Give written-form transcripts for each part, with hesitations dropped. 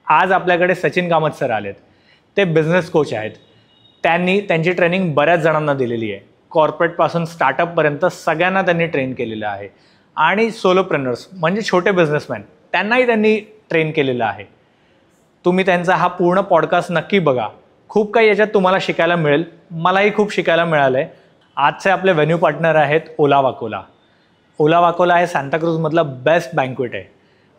आज आपल्याकडे सचिन कामत सर आलेत. ते बिझनेस कोच आहेत. त्यांनी त्यांची ट्रेनिंग बऱ्याच जणांना दिलेली आहे. कॉर्पोरेटपासून स्टार्टअपपर्यंत सगळ्यांना त्यांनी ट्रेन केलेलं आहे. आणि सोलोप्रेनर्स म्हणजे छोटे बिझनेसमॅन त्यांनाही त्यांनी ट्रेन केलेलं आहे. तुम्ही त्यांचा हा पूर्ण पॉडकास्ट नक्की बघा. खूप काही याच्यात तुम्हाला शिकायला मिळेल. मलाही खूप शिकायला मिळालं आहे. आजचे आपले व्हेन्यू पार्टनर आहेत ओला वाकोला. ओला वाकोला हे सांताक्रूजमधला बेस्ट बँक्वेट आहे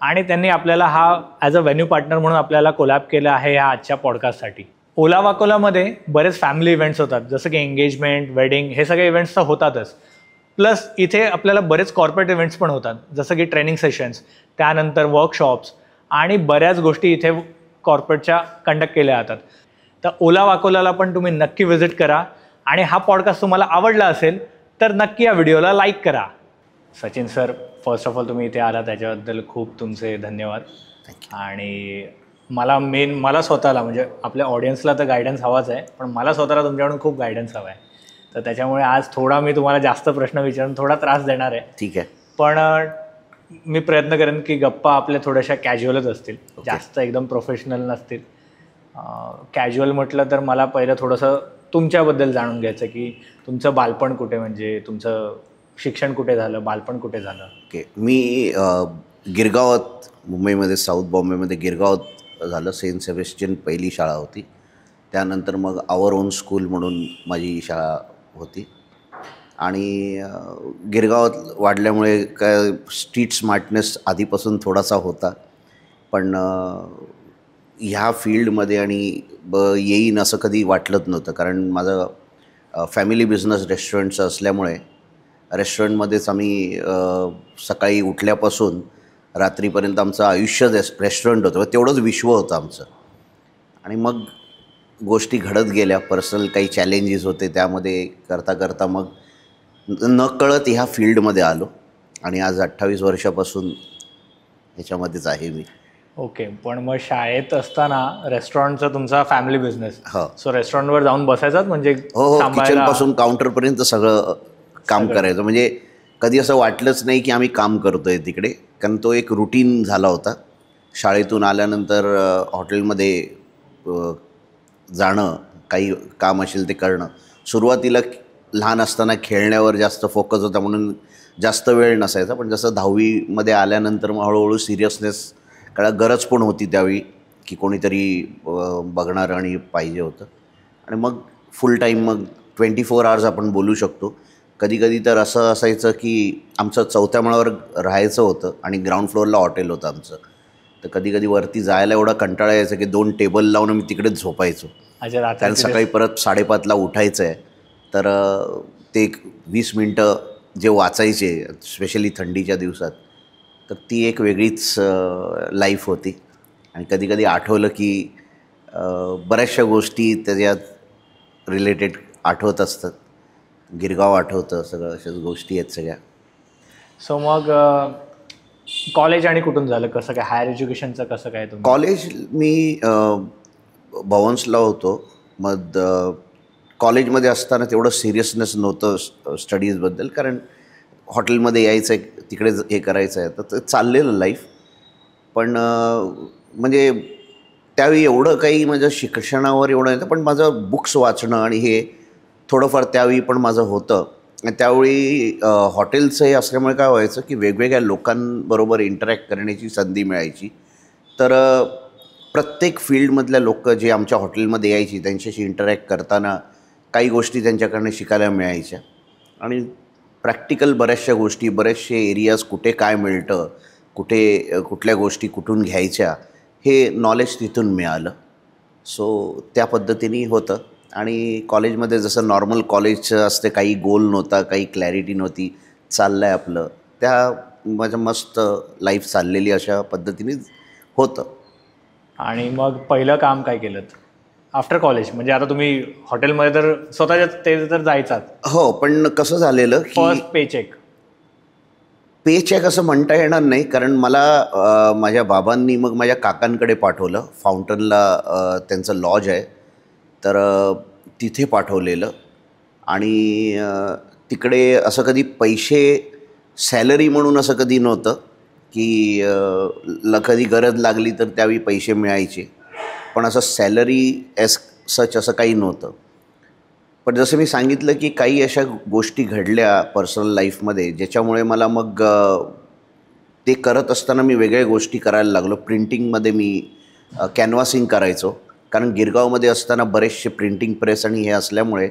आणि त्यांनी आपल्याला हा ॲज अ व्हेन्यू पार्टनर म्हणून आपल्याला कोलॅब केलं आहे ह्या आजच्या पॉडकास्टसाठी. ओला वाकोलामध्ये बरेच फॅमिली इव्हेंट्स होतात, जसं की एंगेजमेंट, वेडिंग, हे सगळे इव्हेंट्स तर होतातच. प्लस इथे आपल्याला बरेच कॉर्पोरेट इव्हेंट्स पण होतात, जसं की ट्रेनिंग सेशन्स, त्यानंतर वर्कशॉप्स आणि बऱ्याच गोष्टी इथे कॉर्पोरेटच्या कंडक्ट केल्या जातात. तर ओला वाकोलाला पण तुम्ही नक्की व्हिजिट करा आणि हा पॉडकास्ट तुम्हाला आवडला असेल तर नक्की या व्हिडिओला लाईक करा. Sachin sir, first of all तुम्ही इथे आला त्याच्याबद्दल खूप तुमचे धन्यवाद. आणि मला स्वतःला म्हणजे आपल्या ऑडियन्सला तर गायडन्स हवाच आहे, पण मला स्वतःला तुमच्याकडून खूप गायडन्स हवा आहे. तर त्याच्यामुळे आज थोडा मी तुम्हाला जास्त प्रश्न विचारून थोडा त्रास देणार आहे. ठीक आहे. पण मी प्रयत्न करेन की गप्पा आपल्या थोड्याशा कॅज्युअलच असतील, जास्त एकदम प्रोफेशनल नसतील. कॅज्युअल म्हटलं तर मला पहिलं थोडंसं तुमच्याबद्दल जाणून घ्यायचं की तुमचं बालपण कुठे, म्हणजे तुमचं शिक्षण कुठे झालं, बालपण कुठे झालं. ओके. मी गिरगावात, मुंबईमध्ये साऊथ बॉम्बेमध्ये गिरगावात झालं. सेंट सेबेस्टियन पहिली शाळा होती. त्यानंतर मग आवर ओन स्कूल म्हणून माझी शाळा होती. आणि गिरगावात वाढल्यामुळे काय स्ट्रीट स्मार्टनेस आधीपासून थोडासा होता, पण ह्या फील्डमध्ये आणि येईन असं कधी वाटलंच नव्हतं. कारण माझं फॅमिली बिझनेस रेस्टॉरंटचं असल्यामुळे रेस्टॉरंटमध्येच आम्ही सकाळी उठल्यापासून रात्रीपर्यंत आमचं आयुष्य रेस्टॉरंट होतं. तेवढंच विश्व होतं आमचं. आणि मग गोष्टी घडत गेल्या. पर्सनल काही चॅलेंजेस होते, त्यामध्ये करता करता मग नकळत ह्या फील्डमध्ये आलो आणि आज 28 वर्षापासून ह्याच्यामध्येच आहे मी. ओके. पण मग शाळेत असताना रेस्टॉरंटचा तुमचा फॅमिली बिझनेस, सो रेस्टॉरंटवर जाऊन बसायचाच म्हणजे हो, किचनपासून काउंटरपर्यंत सगळं काम करायचं. म्हणजे कधी असं वाटलंच नाही की आम्ही काम करतोय तिकडे, कारण तो एक रुटीन झाला होता. शाळेतून आल्यानंतर हॉटेलमध्ये जाणं, काही काम असेल ते करणं. सुरुवातीला लहान असताना खेळण्यावर जास्त फोकस होता म्हणून जास्त वेळ नसायचा, पण जसं 10वीमध्ये आल्यानंतर मग हळूहळू सिरियसनेस गरज पण होती त्यावेळी की कोणीतरी बघणार आणि पाहिजे होतं. आणि मग फुल टाईम, मग 24 आवर्स आपण बोलू शकतो. कधी कधी तर असं असायचं की आमचं 4थ्या माळ्यावर राहायचं होतं आणि ग्राउंड फ्लोअरला हॉटेल होतं आमचं. तर कधी कधी वरती जायला एवढा कंटाळा यायचा की 2 टेबल लावून मी तिकडेच झोपायचो. कारण सकाळी परत 5:30ला उठायचं आहे. तर ते 20 मिनटं जे वाचायचे, स्पेशली थंडीच्या दिवसात, तर ती एक वेगळीच लाईफ होती. आणि कधी कधी आठवलं की बऱ्याचशा गोष्टी त्याच्यात रिलेटेड आठवत असतात. गिरगाव आठवतं, सगळं अशाच गोष्टी आहेत सगळ्या. सो मग कॉलेज आणि कुठून झालं, कसं काय, हायर एज्युकेशनचं कसं काय तुम्ही? कॉलेज मी भवन्सला होतो. मग कॉलेजमध्ये असताना तेवढं सिरियसनेस नव्हतं स्टडीजबद्दल, कारण हॉटेलमध्ये यायचं आहे, तिकडे हे करायचं आहे, तर ते चाललेलं लाईफ. पण म्हणजे त्यावेळी एवढं काही माझं शिक्षणावर एवढं नव्हतं, पण माझं बुक्स वाचणं आणि हे थोडंफार त्यावेळी पण माझं होतं. त्यावेळी हॉटेलचं हे असल्यामुळे काय व्हायचं की वेगवेगळ्या लोकांबरोबर इंटरॅक्ट करण्याची संधी मिळायची. तर प्रत्येक फील्डमधल्या लोक जे आमच्या हॉटेलमध्ये यायची, त्यांच्याशी इंटरॅक्ट करताना काही गोष्टी त्यांच्याकडनं शिकायला मिळायच्या. आणि प्रॅक्टिकल बऱ्याचशा गोष्टी, बरेचसे एरियाज, कुठे काय मिळतं, कुठे कुठल्या गोष्टी कुठून घ्यायच्या, हे नॉलेज तिथून मिळालं. सो त्या पद्धतीने होतं. आणि कॉलेजमध्ये जसं नॉर्मल कॉलेजचं असते, काही गोल नव्हता, काही क्लॅरिटी नव्हती, चाललं आहे आपलं, त्या माझं मस्त लाईफ चाललेली अशा पद्धतीने होतं. आणि मग पहिलं काम काय केलं आफ्टर कॉलेज? म्हणजे आता तुम्ही हॉटेलमध्ये तर स्वतःच्या ते तर जायचात. हो, पण कसं झालेलं की फर्स्ट पेचेक असं म्हणता येणार नाही, कारण मला माझ्या बाबांनी मग माझ्या काकांकडे पाठवलं. फाउंटनला त्यांचं लॉज आहे, तर तिथे पाठवलेलं. आणि तिकडे असं कधी पैसे सॅलरी म्हणून असं कधी नव्हतं, की कधी गरज लागली तर त्यावेळी पैसे मिळायचे, पण असं सॅलरी एस सच असं काही नव्हतं. पण जसं मी सांगितलं की काही अशा गोष्टी घडल्या पर्सनल लाईफमध्ये ज्याच्यामुळे मला मग ते करत असताना मी वेगळ्या गोष्टी करायला लागलो. प्रिंटिंगमध्ये मी कॅनव्हासिंग करायचो, कारण गिरगावमध्ये असताना बरेचसे प्रिंटिंग प्रेस आणि हे असल्यामुळे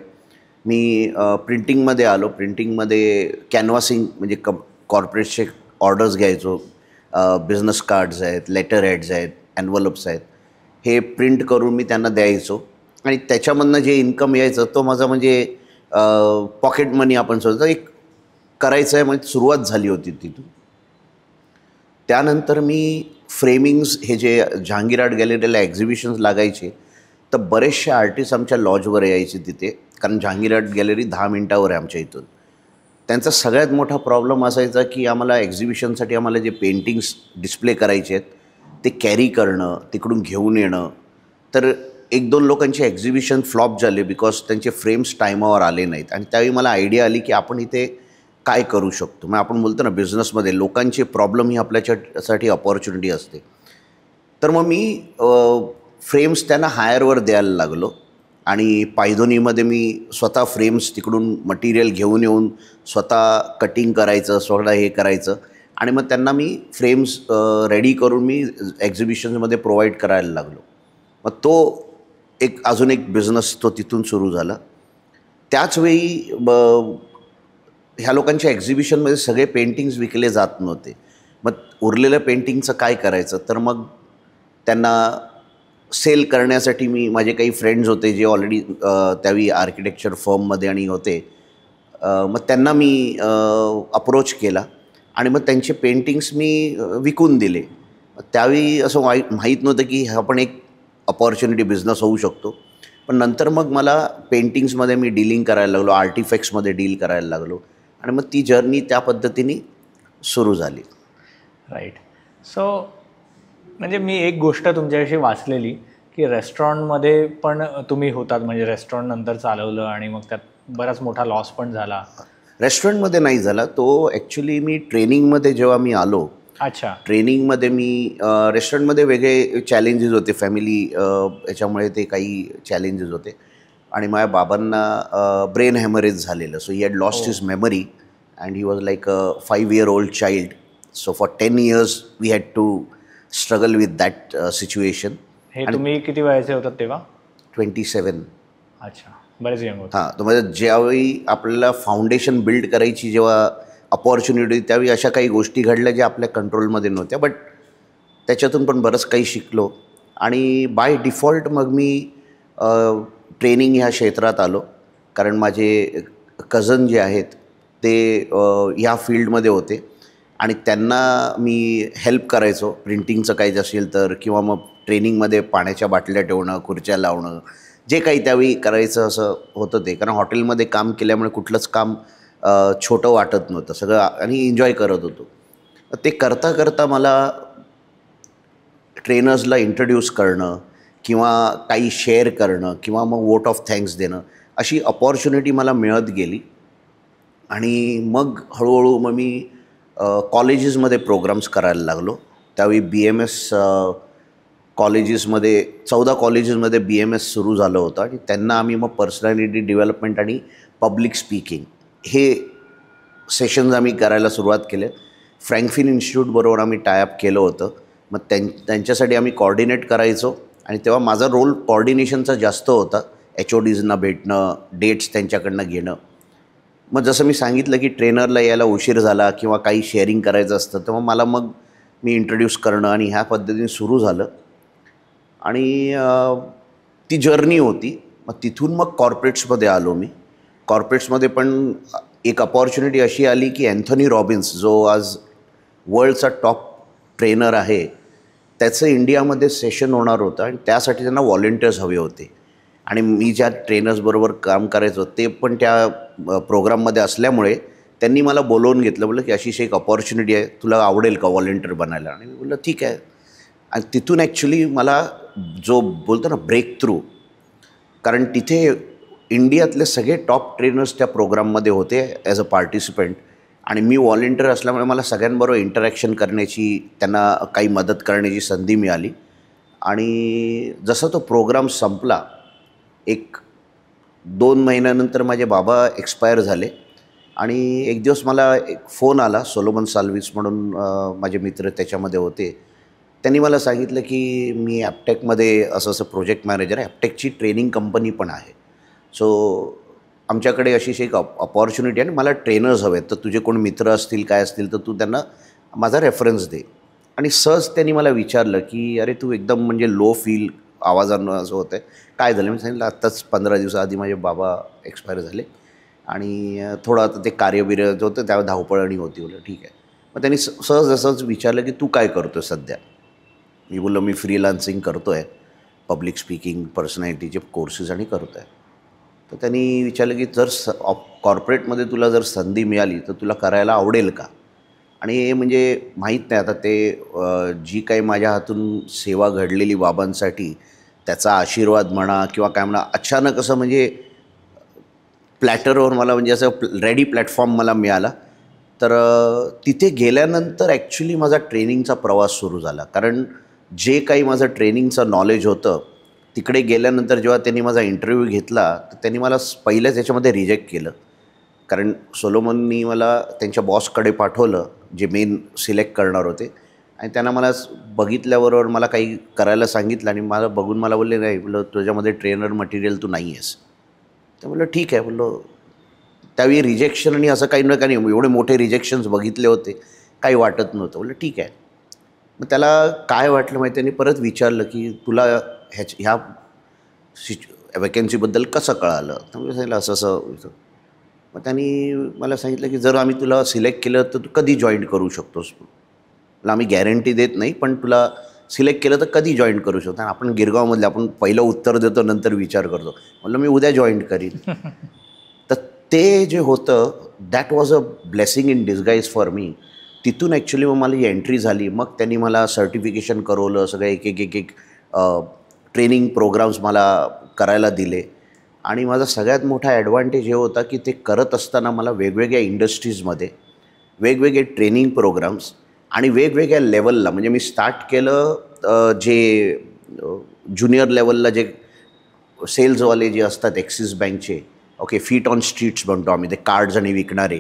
मी प्रिंटिंगमध्ये आलो. प्रिंटिंगमध्ये कॅनव्हासिंग म्हणजे कॉर्पोरेटचे ऑर्डर्स घ्यायचो. बिझनेस कार्ड्स आहेत, लेटर हेड्स आहेत, ॲन्व्हलप्स आहेत, हे प्रिंट करून मी त्यांना द्यायचो आणि त्याच्यामधनं जे इन्कम यायचं तो माझा म्हणजे पॉकेट मनी आपण समजतो एक करायचं आहे, म्हणजे सुरुवात झाली होती तिथून. त्यानंतर मी फ्रेमिंग्स हे जे जहांगीर आर्ट गॅलरीला एक्झिबिशन्स लागायचे तर बरेचसे आर्टिस्ट आमच्या लॉजवर यायचे तिथे, कारण जहांगीर आर्ट गॅलरी 10 मिनटावर आहे आमच्या इथून. त्यांचा सगळ्यात मोठा प्रॉब्लेम असायचा की आम्हाला एक्झिबिशनसाठी आम्हाला जे पेंटिंग्स डिस्प्ले करायचे आहेत ते कॅरी करणं, तिकडून घेऊन येणं. तर 1-2 लोकांचे एक्झिबिशन फ्लॉप झाले बिकॉज त्यांचे फ्रेम्स टायमावर आले नाहीत. आणि त्यावेळी मला आयडिया आली की आपण इथे काय करू शकतो. मग आपण बोलतो ना बिझनेसमध्ये लोकांचे प्रॉब्लेम ही आपल्यासाठी अपॉर्च्युनिटी असते. तर मग मी फ्रेम्स त्यांना हायरवर द्यायला लागलो आणि पायधोनीमध्ये मी स्वतः फ्रेम्स तिकडून मटेरियल घेऊन येऊन स्वतः कटिंग करायचं, स्वतः हे करायचं आणि मग त्यांना मी फ्रेम्स रेडी करून मी एक्झिबिशन्समध्ये प्रोव्हाइड करायला लागलो. मग तो अजून एक बिझनेस तो तिथून सुरू झाला. त्याचवेळी ह्या लोकांच्या एक्झिबिशनमध्ये सगळे पेंटिंग्स विकले जात नव्हते. मग उरलेलं पेंटिंगचं काय करायचं, तर मग त्यांना सेल करण्यासाठी मी माझे काही फ्रेंड्स होते जे ऑलरेडी त्यावेळी आर्किटेक्चर फर्ममध्ये आणि होते, मग त्यांना मी अप्रोच केला आणि मग त्यांचे पेंटिंग्स मी विकून दिले. त्यावेळी असं माहीत नव्हतं की हा पण एक अपॉर्च्युनिटी बिझनेस होऊ शकतो. पण नंतर मग मला पेंटिंग्समध्ये मी डीलिंग करायला लागलो, आर्टिफॅक्ट्समध्ये डील करायला लागलो आणि मग ती जर्नी त्या पद्धतीने सुरू झाली. राईट. सो म्हणजे मी एक गोष्ट तुमच्याविषयी वाचलेली की रेस्टॉरंटमध्ये पण तुम्ही होतात, म्हणजे रेस्टॉरंट नंतर चालवलं आणि मग त्यात बराच मोठा लॉस पण झाला. रेस्टॉरंटमध्ये नाही झाला तो, ॲक्च्युली मी ट्रेनिंगमध्ये जेव्हा मी आलो. अच्छा. ट्रेनिंगमध्ये मी रेस्टॉरंटमध्ये वेगळे चॅलेंजेस होते, फॅमिली याच्यामुळे ते काही चॅलेंजेस होते आणि माझ्या बाबांना ब्रेन हॅमरेज झालेलं. So he had lost his memory and he was like a 5 year old child. So for 10 years we had to struggle with that situation. हे तुम्ही किती वयाचे होतात तेव्हा? 27. अच्छा, बरेच यंग होते. हां, तर म्हणजे ज्यावेळी आपल्याला फाउंडेशन बिल्ड करायची जेव्हा अपॉर्च्युनिटी, त्यावेळी अशा काही गोष्टी घडल्या ज्या आपल्या कंट्रोलमध्ये नव्हत्या. बट त्याच्यातून पण बरंच काही शिकलो आणि बाय डिफॉल्ट मग मी ट्रेनिंग ह्या क्षेत्रात आलो, कारण माझे कझन जे आहेत ते ह्या फील्डमध्ये होते आणि त्यांना मी हेल्प करायचो प्रिंटिंगचं काही असेल तर, किंवा मग ट्रेनिंगमध्ये पाण्याच्या बाटल्या ठेवणं, खुर्च्या लावणं, जे काही त्यावेळी करायचं असं होतं ते. कारण हॉटेलमध्ये काम केल्यामुळे कुठलंच काम छोटं वाटत नव्हतं, सगळं आणि एन्जॉय करत होतो. ते करता करता मला ट्रेनर्सला इंट्रोड्यूस करणं किंवा काही शेअर करणं किंवा मग वोट ऑफ थँक्स देणं, अशी अपॉर्च्युनिटी मला मिळत गेली. आणि मग हळूहळू मग मी कॉलेजेसमध्ये प्रोग्राम्स करायला लागलो. त्यावेळी BMS कॉलेजेसमध्ये 14 कॉलेजेसमध्ये BMS सुरू झालं होतं आणि त्यांना आम्ही मग पर्सनॅलिटी डेव्हलपमेंट आणि पब्लिक स्पीकिंग हे सेशन्स आम्ही करायला सुरुवात केले. फ्रँकफिन इन्स्टिट्यूटबरोबर आम्ही टायअप केलं होतं. मग त्यांच्यासाठी आम्ही कॉर्डिनेट करायचो आणि तेव्हा माझा रोल कॉर्डिनेशनचा जास्त होता. HODsना भेटणं, डेट्स त्यांच्याकडनं घेणं. मग जसं मी सांगितलं की ट्रेनरला यायला उशीर झाला किंवा काही शेअरिंग करायचं असतं तर मग मी इंट्रोड्यूस करणं आणि ह्या पद्धतीने सुरू झालं आणि ती जर्नी होती. मग तिथून मग कॉर्पोरेट्समध्ये आलो मी. कॉर्पोरेट्समध्ये पण एक अपॉर्च्युनिटी अशी आली की अँथोनी रॉबिन्स जो आज वर्ल्डचा टॉप ट्रेनर आहे, त्याचं इंडियामध्ये सेशन होणार होतं आणि त्यासाठी त्यांना व्हॉलेंटियर्स हवे होते आणि मी ज्या ट्रेनर्सबरोबर काम करायचो ते पण त्या प्रोग्राममध्ये असल्यामुळे त्यांनी मला बोलवून घेतलं. बोललं की अशी एक अपॉर्च्युनिटी आहे, तुला आवडेल का व्हॉलेंटियर बनायला? आणि मी बोललं ठीक आहे. आणि तिथून ॲक्च्युली मला जो बोलतो ना ब्रेक थ्रू, कारण तिथे इंडियातले सगळे टॉप ट्रेनर्स त्या प्रोग्राममध्ये होते ॲज अ पार्टिसिपंट आणि मी व्हॉलेंटियर असल्यामुळे मला सगळ्यांबरोबर इंटरॅक्शन करण्याची, त्यांना काही मदत करण्याची संधी मिळाली. आणि जसा तो प्रोग्राम संपला, 1-2 महिन्यानंतर माझे बाबा एक्सपायर झाले. आणि एक दिवस मला एक फोन आला, सोलोमन साल्विस म्हणून माझे मित्र त्याच्यामध्ये होते. त्यांनी मला सांगितलं की मी ॲपटेकमध्ये असं प्रोजेक्ट मॅनेजर आहे, ॲपटेकची ट्रेनिंग कंपनी पण आहे. सो आमच्याकडे अशी एक अपॉर्च्युनिटी आहे आणि मला ट्रेनर्स हवे आहेत, तर तुझे कोण मित्र असतील काय असतील तर तू त्यांना माझा रेफरन्स दे. आणि सहज त्यांनी मला विचारलं की अरे तू एकदम म्हणजे लो फील आवाजानं असं होतं आहे, काय झालं? मी सांगितलं आत्ताच 15 दिवसाआधी माझे बाबा एक्सपायर झाले आणि थोडं आता ते कार्यबिर्य जे होतं त्यावर धावपळणी होती. बोललं ठीक आहे. मग त्यांनी सहज असंच विचारलं की तू काय करतो सध्या? मी बोललो मी फ्रीलान्सिंग करतो आहे, पब्लिक स्पीकिंग, पर्सनॅलिटीचे कोर्सेस आणि करतो आहे. तर त्यांनी विचारलं की जर कॉर्पोरेटमध्ये तुला जर संधी मिळाली तर तुला करायला आवडेल का? आणि म्हणजे माहीत नाही आता ते जी काही माझ्या हातून सेवा घडलेली बाबांसाठी, त्याचा आशीर्वाद म्हणा किंवा काय म्हणा, अचानक असं म्हणजे प्लॅटरवर मला म्हणजे असं रेडी प्लॅटफॉर्म मला मिळाला. तर तिथे गेल्यानंतर ॲक्च्युली माझा ट्रेनिंगचा प्रवास सुरू झाला. कारण जे काही माझं ट्रेनिंगचं नॉलेज होतं, तिकडे गेल्यानंतर जेव्हा त्यांनी माझा इंटरव्ह्यू घेतला तर त्यांनी मला पहिल्याच याच्यामध्ये रिजेक्ट केलं. कारण सोलोमननी मला त्यांच्या बॉसकडे पाठवलं, जे मेन सिलेक्ट करणार होते. आणि त्यांना मला बघितल्याबरोबर मला काही करायला सांगितलं आणि मला बघून मला बोलले नाही, बोललं तुझ्यामध्ये ट्रेनर मटेरियल तू नाही आहेस. तर बोललं ठीक आहे. बोललो त्यावेळी रिजेक्शन आणि असं काही नाही, एवढे मोठे रिजेक्शन्स बघितले होते, काही वाटत नव्हतं. बोललं ठीक आहे. मग त्याला काय वाटलं माहिती, त्यांनी परत विचारलं की तुला ह्या वॅकन्सीबद्दल कसं कळालं? तर मी सांगितलं असं असं. मग त्यांनी मला सांगितलं की जर आम्ही तुला सिलेक्ट केलं तर तू कधी जॉईन करू शकतोस? मला आम्ही गॅरंटी देत नाही, पण तुला सिलेक्ट केलं तर कधी जॉईन करू शकतो? आणि आपण गिरगावमधले, आपण पहिलं उत्तर देतो नंतर विचार करतो. म्हटलं मी उद्या जॉईन करीन. तर ते जे होतं that was a blessing in disguise for me. तिथून ॲक्च्युली मग मला ही एंट्री झाली. मग त्यांनी मला सर्टिफिकेशन करवलं, सगळं एक ट्रेनिंग प्रोग्राम्स मला करायला दिले. आणि माझा सगळ्यात मोठा ॲडव्हान्टेज हे होता की ते करत असताना मला वेगवेगळ्या इंडस्ट्रीजमध्ये वेगवेगळे ट्रेनिंग प्रोग्राम्स आणि वेगवेगळ्या लेवलला, म्हणजे मी स्टार्ट केलं जे ज्युनियर लेवलला जे सेल्सवाले जे असतात ॲक्सिस बँकचे, ओके, फीट ऑन स्ट्रीट्स म्हणतो आम्ही, ते कार्ड्स आणि विकणारे,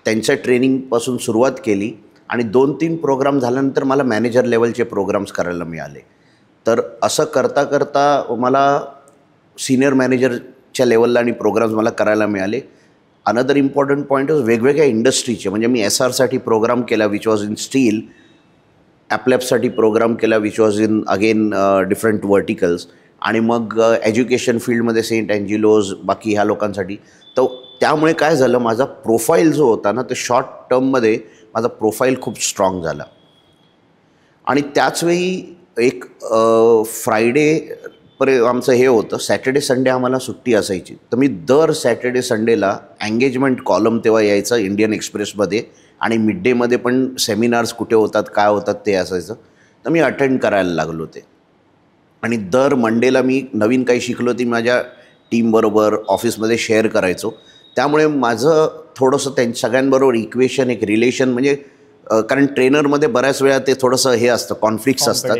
त्यांच्या ट्रेनिंगपासून सुरुवात केली. आणि 2-3 प्रोग्राम झाल्यानंतर मला मॅनेजर लेवलचे प्रोग्राम्स करायला मिळाले. तर असं करता करता मला सिनियर मॅनेजरच्या लेवलला आणि प्रोग्राम्स मला करायला मिळाले. अनदर इम्पॉर्टंट पॉईंट वेगवेगळ्या इंडस्ट्रीचे, म्हणजे मी SRसाठी प्रोग्राम केला विच वॉज इन स्टील, ॲपलॅबसाठी प्रोग्राम केला which was in again different verticals. आणि मग एज्युकेशन फील्डमध्ये सेंट अँजिलोज, बाकी ह्या लोकांसाठी. तर त्यामुळे काय झालं, माझा प्रोफाईल जो होता ना, ते शॉर्ट टर्ममध्ये माझा प्रोफाईल खूप स्ट्रॉंग झाला. आणि त्याचवेळी एक फ्रायडे आमचं हे होतं, सॅटर्डे संडे आम्हाला सुट्टी असायची. तर मी दर सॅटर्डे संडेला एंगेजमेंट कॉलम तेव्हा यायचं इंडियन एक्सप्रेसमध्ये, आणि मिड डेमध्ये पण सेमिनार्स कुठे होतात काय होतात ते असायचं. तर मी अटेंड करायला लागलो ते. आणि दर मंडेला मी नवीन काही शिकलो ती माझ्या टीमबरोबर ऑफिसमध्ये शेअर करायचो. त्यामुळे माझं थोडंसं सगळ्यांबरोबर इक्वेशन, एक रिलेशन, म्हणजे कारण ट्रेनरमध्ये बऱ्याच वेळा ते थोडंसं हे असतं, कॉन्फ्लिक्ट्स असतात.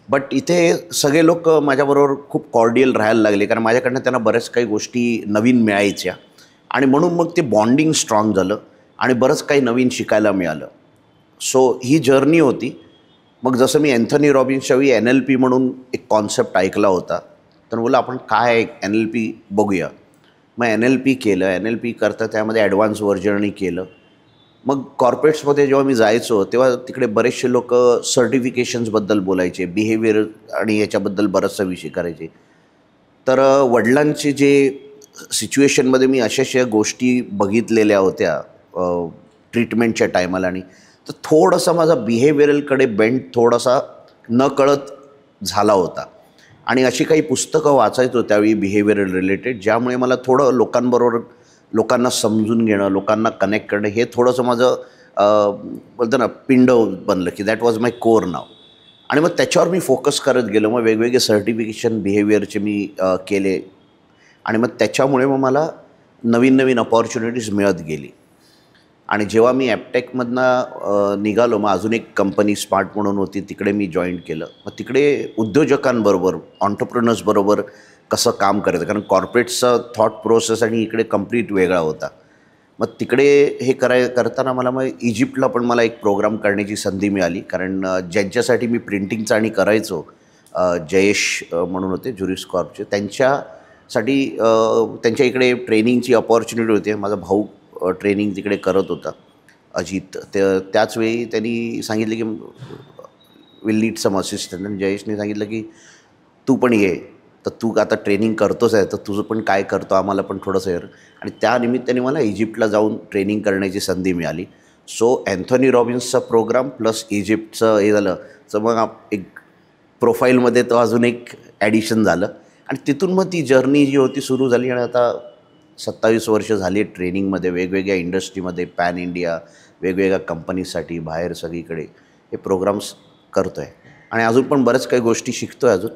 बट इथे सगळे लोक माझ्याबरोबर खूप कॉर्डियल राहायला लागले, कारण माझ्याकडनं त्यांना बऱ्याच काही गोष्टी नवीन मिळायच्या. आणि म्हणून मग ते बॉन्डिंग स्ट्रॉंग झालं आणि बरंच काही नवीन शिकायला मिळालं. सो ही जर्नी होती. मग जसं मी अँथनी रॉबिन्सच्या वेळी NLP म्हणून एक कॉन्सेप्ट ऐकला होता, तर बोला आपण काय NLP बघूया. मग NLP केलं. NLP करता त्यामध्ये ॲडव्हान्स व्हर्जनही केलं. मग कॉर्पोरेट्समध्ये जेव्हा मी जायचो तेव्हा तिकडे बरेचसे लोक सर्टिफिकेशन्सबद्दल बोलायचे, बिहेवियर आणि याच्याबद्दल बराचसा विषय करायचे. तर वडिलांचे जे सिच्युएशनमध्ये मी अशा गोष्टी बघितलेल्या होत्या ट्रीटमेंटच्या टायमाला, आणि तर थोडासा माझा बिहेवियरलकडे बेंड थोडासा नकळत झाला होता. आणि अशी काही पुस्तकं वाचायचो त्यावेळी बिहेवियरल रिलेटेड, ज्यामुळे मला थोडं लोकांना समजून घेणं, लोकांना कनेक्ट करणं, हे थोडंसं माझं बोलतं ना पिंड बनलं की दॅट वॉज माय कोर नाव. आणि मग त्याच्यावर मी फोकस करत गेलो. मग वेगवेगळे सर्टिफिकेशन बिहेवियरचे मी केले. आणि मग त्याच्यामुळे मग मला नवीन नवीन अपॉर्च्युनिटीज मिळत गेली. आणि जेव्हा मी ॲपटेकमधनं निघालो, मग अजून एक कंपनी स्मार्ट म्हणून होती, तिकडे मी जॉईन केलं. मग तिकडे उद्योजकांबरोबर, ऑन्टरप्रिनर्सबरोबर कसं काम करायचं, कारण कॉर्पोरेटचा थॉट प्रोसेस आणि इकडे कंप्लीट वेगळा होता. मग तिकडे हे करताना मग इजिप्तला पण मला एक प्रोग्राम करण्याची संधी मिळाली, कारण ज्यांच्यासाठी मी प्रिंटिंगचं आणि करायचो, जयेश म्हणून होते ज्युरिस कॉर्पचे, त्यांच्यासाठी त्यांच्या इकडे ट्रेनिंगची अपॉर्च्युनिटी होती. माझा भाऊ ट्रेनिंग तिकडे करत होता, अजित. त्याचवेळी त्यांनी सांगितलं की विल नीड सम असिस्टंट, आणि जयेशने सांगितलं की तू पण ये, तर तू आता ट्रेनिंग करतोच आहे, तर तुझं पण काय करतो आम्हाला पण थोडंसं हे. आणि त्या निमित्ताने मला इजिप्तला जाऊन ट्रेनिंग करण्याची संधी मिळाली. सो अँथोनी रॉबिन्सचा प्रोग्राम प्लस इजिप्तचं हे झालं, तर मग एक प्रोफाईलमध्ये तो अजून एक ॲडिशन झालं. आणि तिथून मग ती जर्नी जी होती सुरू झाली. आणि आता 27 वर्ष झाली आहे ट्रेनिंगमध्ये, वेगवेगळ्या इंडस्ट्रीमध्ये, पॅन इंडिया, वेगवेगळ्या कंपनीसाठी बाहेर सगळीकडे हे प्रोग्राम्स करतो आहे. आणि अजून पण बऱ्याच काही गोष्टी शिकतो आहे अजून.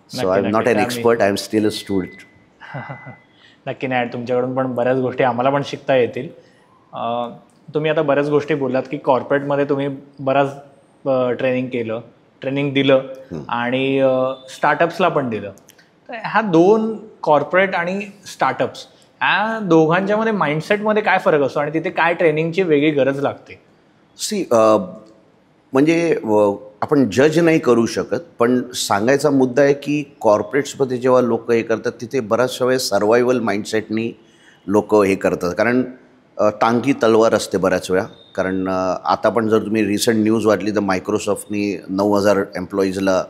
So I am not an expert, I am still a student. नक्की नाही, तुमच्याकडून पण बऱ्याच गोष्टी आम्हाला पण शिकता येतील. तुम्ही आता बऱ्याच गोष्टी बोललात की कॉर्पोरेटमध्ये तुम्ही बराच ट्रेनिंग दिलं आणि स्टार्टअप्सला पण दिलं. तर ह्या दोन, कॉर्पोरेट आणि स्टार्टअप्स, ह्या दोघांच्यामध्ये माइंडसेटमध्ये काय फरक असतो आणि तिथे काय ट्रेनिंगची वेगळी गरज लागते? म्हणजे आपण जज नाही करू शकत, पण सांगायचा मुद्दा आहे की कॉर्पोरेट्समध्ये जेव्हा लोक हे करतात, तिथे बऱ्याचशा वेळेस सर्वायवल माइंडसेटनी लोक हे करतात. कारण टांगी तलवार असते बऱ्याच वेळा. कारण आता पण जर तुम्ही रिसेंट न्यूज वाटली तर मायक्रोसॉफ्टनी 9,000 एम्प्लॉईजला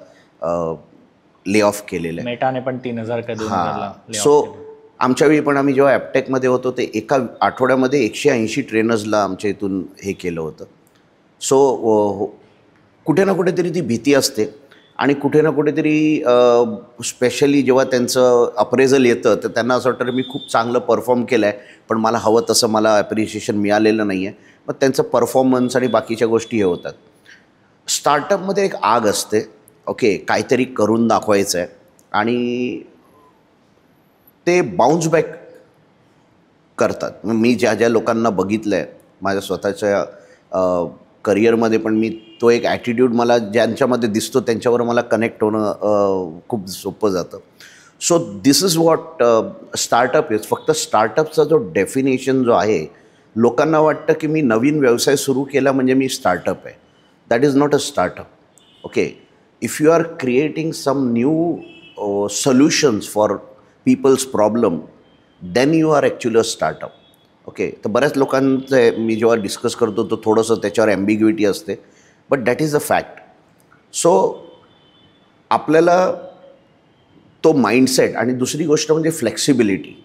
ले ऑफ केलेलं आहे. मेटाने पण 3,000 सो आमच्या वेळी पण आम्ही जेव्हा ॲपटेकमध्ये होतो, ते एका आठवड्यामध्ये 180 ट्रेनर्सला आमच्या इथून हे केलं होतं. सो कुठे ना कुठेतरी ती भीती असते. आणि कुठे ना कुठेतरी स्पेशली जेव्हा त्यांचं अप्रेझल येतं, तर त्यांना असं वाटतं मी खूप चांगलं परफॉर्म केलं आहे, पण मला हवं तसं मला ॲप्रिशिएशन मिळालेलं नाही आहे. मग त्यांचं परफॉर्मन्स आणि बाकीच्या गोष्टी हे होतात. स्टार्टअपमध्ये एक आग असते, ओके, काहीतरी करून दाखवायचं आहे, आणि ते बाउन्स बॅक करतात. मी ज्या ज्या लोकांना बघितलं आहे माझ्या स्वतःच्या करिअरमध्ये, पण मी तो एक ॲटिट्यूड मला ज्यांच्यामध्ये दिसतो त्यांच्यावर मला कनेक्ट होणं खूप सोपं जातं. So this is what startup is. फक्त स्टार्टअपचा जो डेफिनेशन जो आहे, लोकांना वाटतं की मी नवीन व्यवसाय सुरू केला म्हणजे मी स्टार्टअप आहे. That is not a startup. Okay, if you are creating some new solutions for peoples problem, then you are actually a startup. Okay, तर बऱ्याच लोकांचं मी जेव्हा डिस्कस करतो तर थोडंसं त्याच्यावर ॲम्बिग्युइटी असते, but that is a fact. So आपल्याला तो माइंडसेट, आणि दुसरी गोष्ट म्हणजे फ्लेक्सिबिलिटी.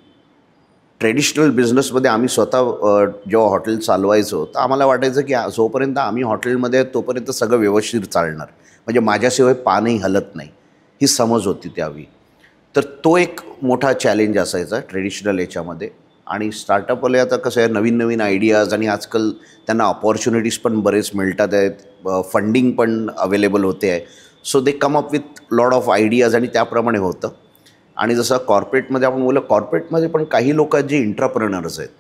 ट्रेडिशनल बिझनेसमध्ये आम्ही स्वतः जेव्हा हॉटेल चालवायचो, तर आम्हाला वाटायचं की जोपर्यंत आम्ही हॉटेलमध्ये आहे तोपर्यंत सगळं व्यवस्थित चालणार, म्हणजे माझ्याशिवाय पानही हलत नाही, ही समज होती त्यावेळी. तर तो एक मोठा चॅलेंज असायचा ट्रेडिशनल याच्यामध्ये. आणि स्टार्टअपवाले आता कसं आहे, नवीन नवीन आयडियाज, आणि आजकाल त्यांना अपॉर्च्युनिटीज पण बरेच मिळतात आहेत, फंडिंग पण अवेलेबल होते आहे. So they come up with lot of ideas, आणि त्याप्रमाणे होतं. आणि जसं कॉर्पोरेटमध्ये आपण बोललं, कॉर्पोरेटमध्ये पण काही लोक आहेत जे इंट्राप्रेनर्स आहेत,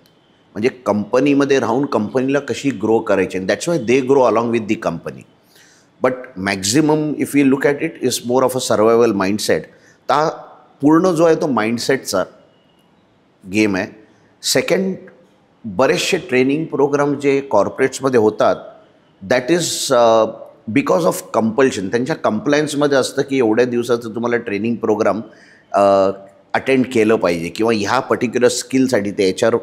म्हणजे कंपनीमध्ये राहून कंपनीला कशी ग्रो करायची, आणि that's why they grow along with the company. But maximum if you look at it is more of a survival mindset. तर पूर्ण जो आहे तो माइंडसेटचा गेम आहे. सेकंड, बरेचसे ट्रेनिंग प्रोग्राम जे कॉर्पोरेट्समध्ये होतात, that is because of compulsion. त्यांच्या कंप्लायन्समध्ये असतं की एवढ्या दिवसाचं तुम्हाला ट्रेनिंग प्रोग्राम अटेंड केलं पाहिजे, किंवा ह्या पर्टिक्युलर स्किलसाठी ते HR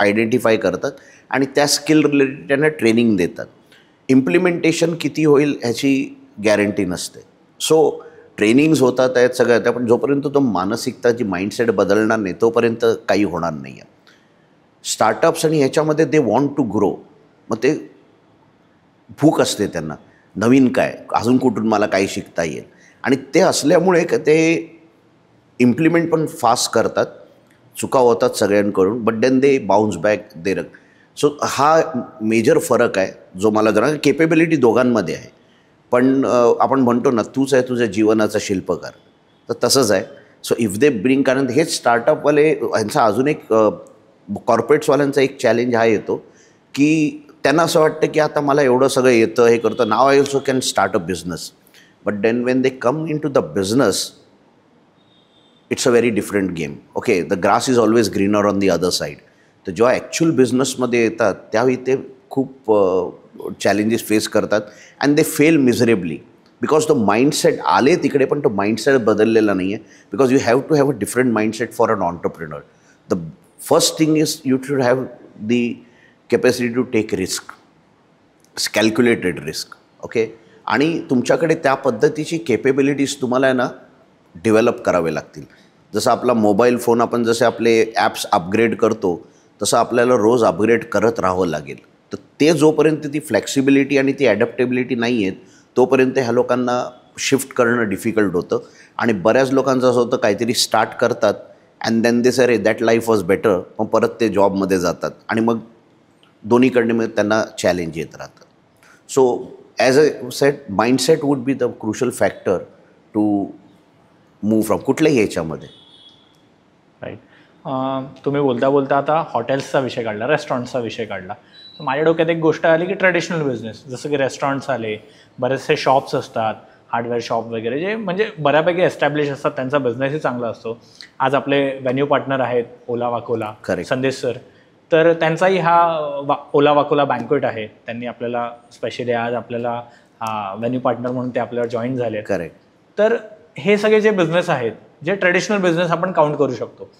आयडेंटिफाय करतात आणि त्या स्किल रिलेटेड त्यांना ट्रेनिंग देतात. इम्प्लिमेंटेशन किती होईल ह्याची गॅरंटी नसते. सो ट्रेनिंग्स होतात आहेत सगळ्या त्या, पण जोपर्यंत तो मानसिकता जी माइंडसेट बदलणार नाही तोपर्यंत काही होणार नाही आहे. स्टार्टअप्स आणि ह्याच्यामध्ये दे वॉन्ट टू ग्रो. मग ते भूक असते त्यांना, नवीन काय, अजून कुठून मला काही शिकता येईल, आणि ते असल्यामुळे ते इम्प्लिमेंट पण फास्ट करतात. चुका होतात सगळ्यांकडून, but then they bounce back there. So हा मेजर फरक आहे जो मला जरा. केपेबिलिटी दोघांमध्ये आहे, पण आपण म्हणतो ना, तूच आहे तुझ्या जीवनाचा शिल्पकार, तर तसंच आहे. सो इफ दे ब्रिंग, कारण हेच स्टार्टअपवाले, ह्यांचा अजून एक कॉर्पोरेट्सवाल्यांचा एक चॅलेंज हा येतो की त्यांना असं वाटतं की आता मला एवढं सगळं येतं, हे करतं, now I also can start a business. But then when they come in to the business, it's a very different game. Okay, the grass is always greener on the other side. तर जेव्हा actual बिझनेसमध्ये येतात त्यावेळी ते खूप challenges face करतात and they fail miserably, because तो mindset आले तिकडे पण तो माइंडसेट बदललेला नाही आहे. Because you have to have a different mindset for an entrepreneur. The first thing is you should have the capacity to take risk, calculated risk. Okay, आणि तुमच्याकडे त्या पद्धतीची केपेबिलिटीज तुम्हाला आहे ना डेव्हलप करावे लागतील. जसं आपला मोबाईल फोन आपण जसे आपले ॲप्स अपग्रेड करतो तसं आपल्याला रोज अपग्रेड करत राहावं लागेल. तर ते जोपर्यंत ती फ्लेक्सिबिलिटी आणि ती ॲडॅप्टेबिलिटी नाही आहेत तोपर्यंत ह्या लोकांना शिफ्ट करणं डिफिकल्ट होतं. आणि बऱ्याच लोकांचं असं होतं काहीतरी स्टार्ट करतात अँड देन दे से अरे दॅट लाईफ वॉज बेटर, मग परत ते जॉबमध्ये जातात आणि मग दोन्हीकडे मग त्यांना चॅलेंज येत राहतात. So as a set mindset would be the crucial factor to move from कुठल्याही याच्यामध्ये. राईट. तुम्ही बोलता बोलता आता हॉटेल्सचा विषय काढला, रेस्टॉरंट्सचा विषय काढला. तर माझ्या डोक्यात एक गोष्ट आली की ट्रेडिशनल बिझनेस, जसं की रेस्टॉरंट्स आले, बरेचसे शॉप्स असतात, हार्डवेअर शॉप वगैरे, जे म्हणजे बऱ्यापैकी एस्टॅब्लिश असतात, त्यांचा बिझनेसही चांगला असतो. आज आपले व्हेन्यू पार्टनर आहेत ओला वाकोला, संदेश सर, तर त्यांचाही हा ओला वाकोला बँक्वेट आहे. त्यांनी आपल्याला स्पेशली आज आपल्याला व्हेन्यू पार्टनर म्हणून ते आपल्याला जॉईन झाले. करेक्ट. तर हे सगळे जे बिझनेस आहेत, जे ट्रेडिशनल बिझनेस आपण काउंट करू शकतो,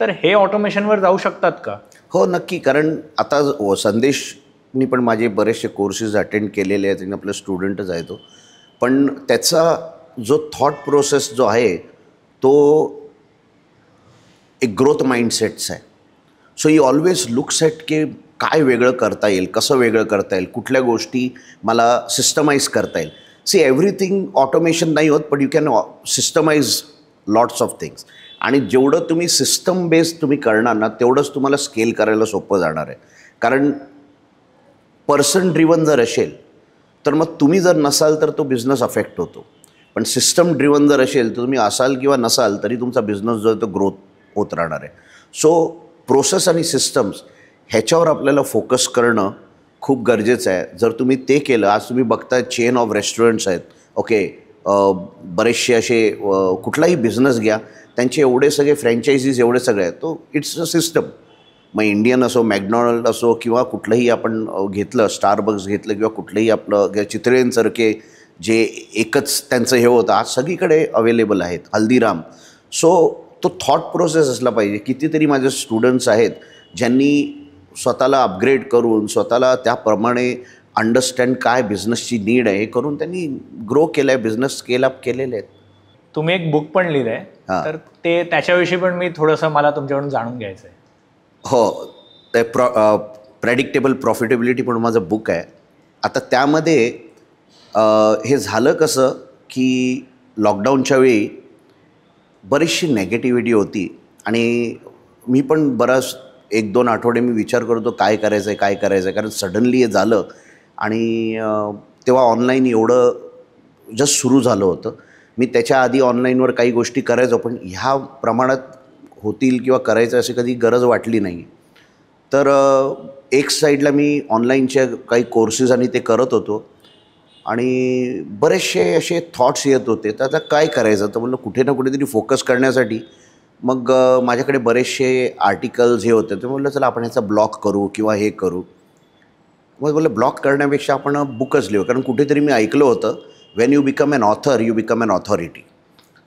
तर हे ऑटोमेशनवर जाऊ शकतात का? हो, नक्की. कारण आता संदेशनी पण माझे बरेचसे कोर्सेस अटेंड केलेले आहेत आणि आपले स्टुडंटच आहे तो. पण त्याचा जो थॉट प्रोसेस जो आहे तो एक ग्रोथ माइंडसेटचा आहे. So he always looks at की काय वेगळं करता येईल, कसं वेगळं करता येईल, कुठल्या गोष्टी मला सिस्टमाइज करता येईल. सी एव्हरीथिंग ऑटोमेशन नाही होत, but you can systemise lots of things. आणि जेवढं तुम्ही सिस्टम बेस्ड तुम्ही करणार ना तेवढंच तुम्हाला स्केल करायला सोपं जाणार आहे. कारण पर्सन ड्रिवन जर असेल तर मग तुम्ही जर नसाल तर तो बिझनेस अफेक्ट होतो. पण सिस्टम ड्रिवन जर असेल तर तुम्ही असाल किंवा नसाल तरी तुमचा बिझनेस जो आहे तो ग्रोथ होत राहणार आहे. सो प्रोसेस आणि सिस्टम्स ह्याच्यावर आपल्याला फोकस करणं खूप गरजेचं आहे. जर तुम्ही ते केलं, आज तुम्ही बघताय चेन ऑफ रेस्टॉरंट्स आहेत. ओके, बरेचसे असे कुठलाही बिझनेस घ्या, त्यांचे एवढे सगळे फ्रँचायझीज एवढे सगळे आहेत. तो इट्स अ सिस्टम. मग इंडियन असो, मॅकडॉनल्ड असो किंवा कुठलंही आपण घेतलं, स्टारबक्स घेतलं किंवा कुठलंही आपलं चितळेंसारखे जे एकच त्यांचं हे होतं, आज सगळीकडे अवेलेबल आहेत, हल्दीराम. सो तो थॉट प्रोसेस असला पाहिजे. कितीतरी माझे स्टुडंट्स आहेत ज्यांनी स्वतःला अपग्रेड करून स्वतःला त्याप्रमाणे अंडरस्टँड काय बिझनेसची नीड आहे हे करून त्यांनी ग्रो केलं आहे, बिझनेस स्केल अप केलेले आहेत. तुम्ही एक बुक पण लिहिलं आहे, तर ते त्याच्याविषयी पण मी थोडंसं मला तुमच्याकडून जाणून घ्यायचं आहे. हो, ते प्रेडिक्टेबल प्रॉफिटेबिलिटी म्हणून माझं बुक आहे. आता त्यामध्ये हे झालं कसं की लॉकडाऊनच्या वेळी बरीचशी नेगेटिव्हिटी होती आणि मी पण बराच 1-2 आठवडे मी विचार करतो काय करायचं आहे. कारण सडनली हे झालं आणि तेव्हा ऑनलाईन एवढं जस्ट सुरू झालं होतं. मी त्याच्या आधी ऑनलाईनवर काही गोष्टी करायचो, पण ह्या प्रमाणात होतील किंवा करायचं अशी कधी गरज वाटली नाही. तर एक साईडला मी ऑनलाईनच्या काही कोर्सेस आणि ते करत होतो आणि बरेचसे असे थॉट्स येत होते, तर आता काय करायचं. तर म्हणलं कुठे ना कुठेतरी फोकस करण्यासाठी मग माझ्याकडे बरेचसे आर्टिकल्स हे होते. तर म्हणलं चला आपण ह्याचा ब्लॉग करू किंवा हे करू. मग बोललं ब्लॉग करण्यापेक्षा आपण बुकच लिहू. कारण कुठेतरी मी ऐकलं होतं, when you become an author you become an authority.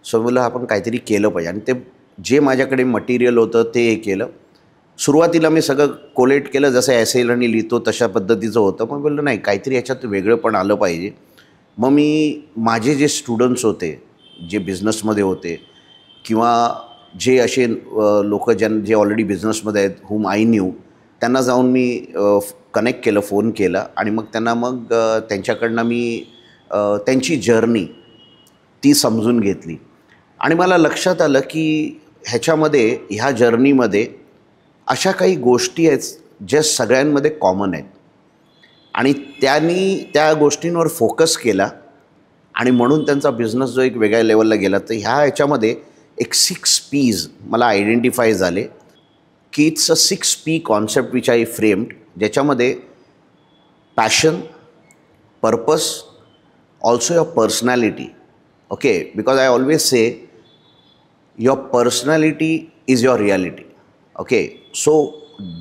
So बोललं आपण काहीतरी केलं पाहिजे. आणि ते जे माझ्याकडे मटेरियल होतं ते हे केलं. सुरुवातीला मी सगळं कोलेट केलं, जसं एसेल आणि लिहितो तशा पद्धतीचं होतं. मग बोललं नाही, काहीतरी याच्यात वेगळं पण आलं पाहिजे. मग मी माझे जे स्टुडंट्स होते, जे बिझनेसमध्ये होते किंवा जे असे लोक जे ऑलरेडी बिझनेसमध्ये आहेत, हुम आय न्यू, त्यांना जाऊन मी कनेक्ट केलं, फोन केला आणि मग त्यांना त्यांच्याकडनं मी त्यांची जर्नी ती समजून घेतली. आणि मला लक्षात आलं की ह्या जर्नीमध्ये अशा काही गोष्टी आहेत ज्या सगळ्यांमध्ये कॉमन आहेत आणि त्यांनी त्या गोष्टींवर फोकस केला आणि म्हणून त्यांचा बिझनेस जो एक वेगळ्या लेवलला गेला. तर ह्याच्यामध्ये एक 6 P's मला आयडेंटिफाय झाले की it's a 6 P concept which I framed, ज्याच्यामध्ये passion, purpose, also your personality. Okay, because I always say your personality is your reality. Okay, so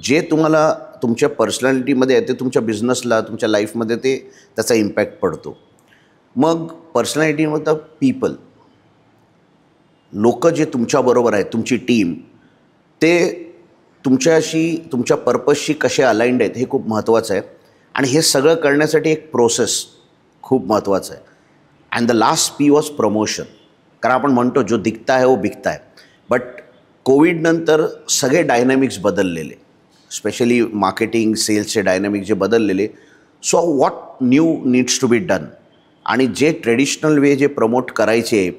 जे तुम्हाला तुमच्या पर्सनॅलिटीमध्ये आहे ते तुमच्या बिझनेसला, तुमच्या लाईफमध्ये ते त्याचा इम्पॅक्ट पडतो. मग पर्सनॅलिटीमध्ये पीपल, लोक जे तुमच्याबरोबर आहेत, तुमची टीम, ते तुमच्याशी, तुमच्या पर्पजशी कसे अलाइंड आहेत हे खूप महत्त्वाचं आहे. आणि हे सगळं करण्यासाठी एक प्रोसेस खूप महत्त्वाचं आहे. And the last P was promotion. कारण आपण म्हणतो जो दिखता है वो बिकता है. बट कोविडनंतर सगळे डायनॅमिक्स बदललेले, स्पेशली मार्केटिंग, सेल्सचे डायनॅमिक्स जे बदललेले. So what new needs to be done. आणि जे ट्रेडिशनल वे जे प्रमोट करायचे,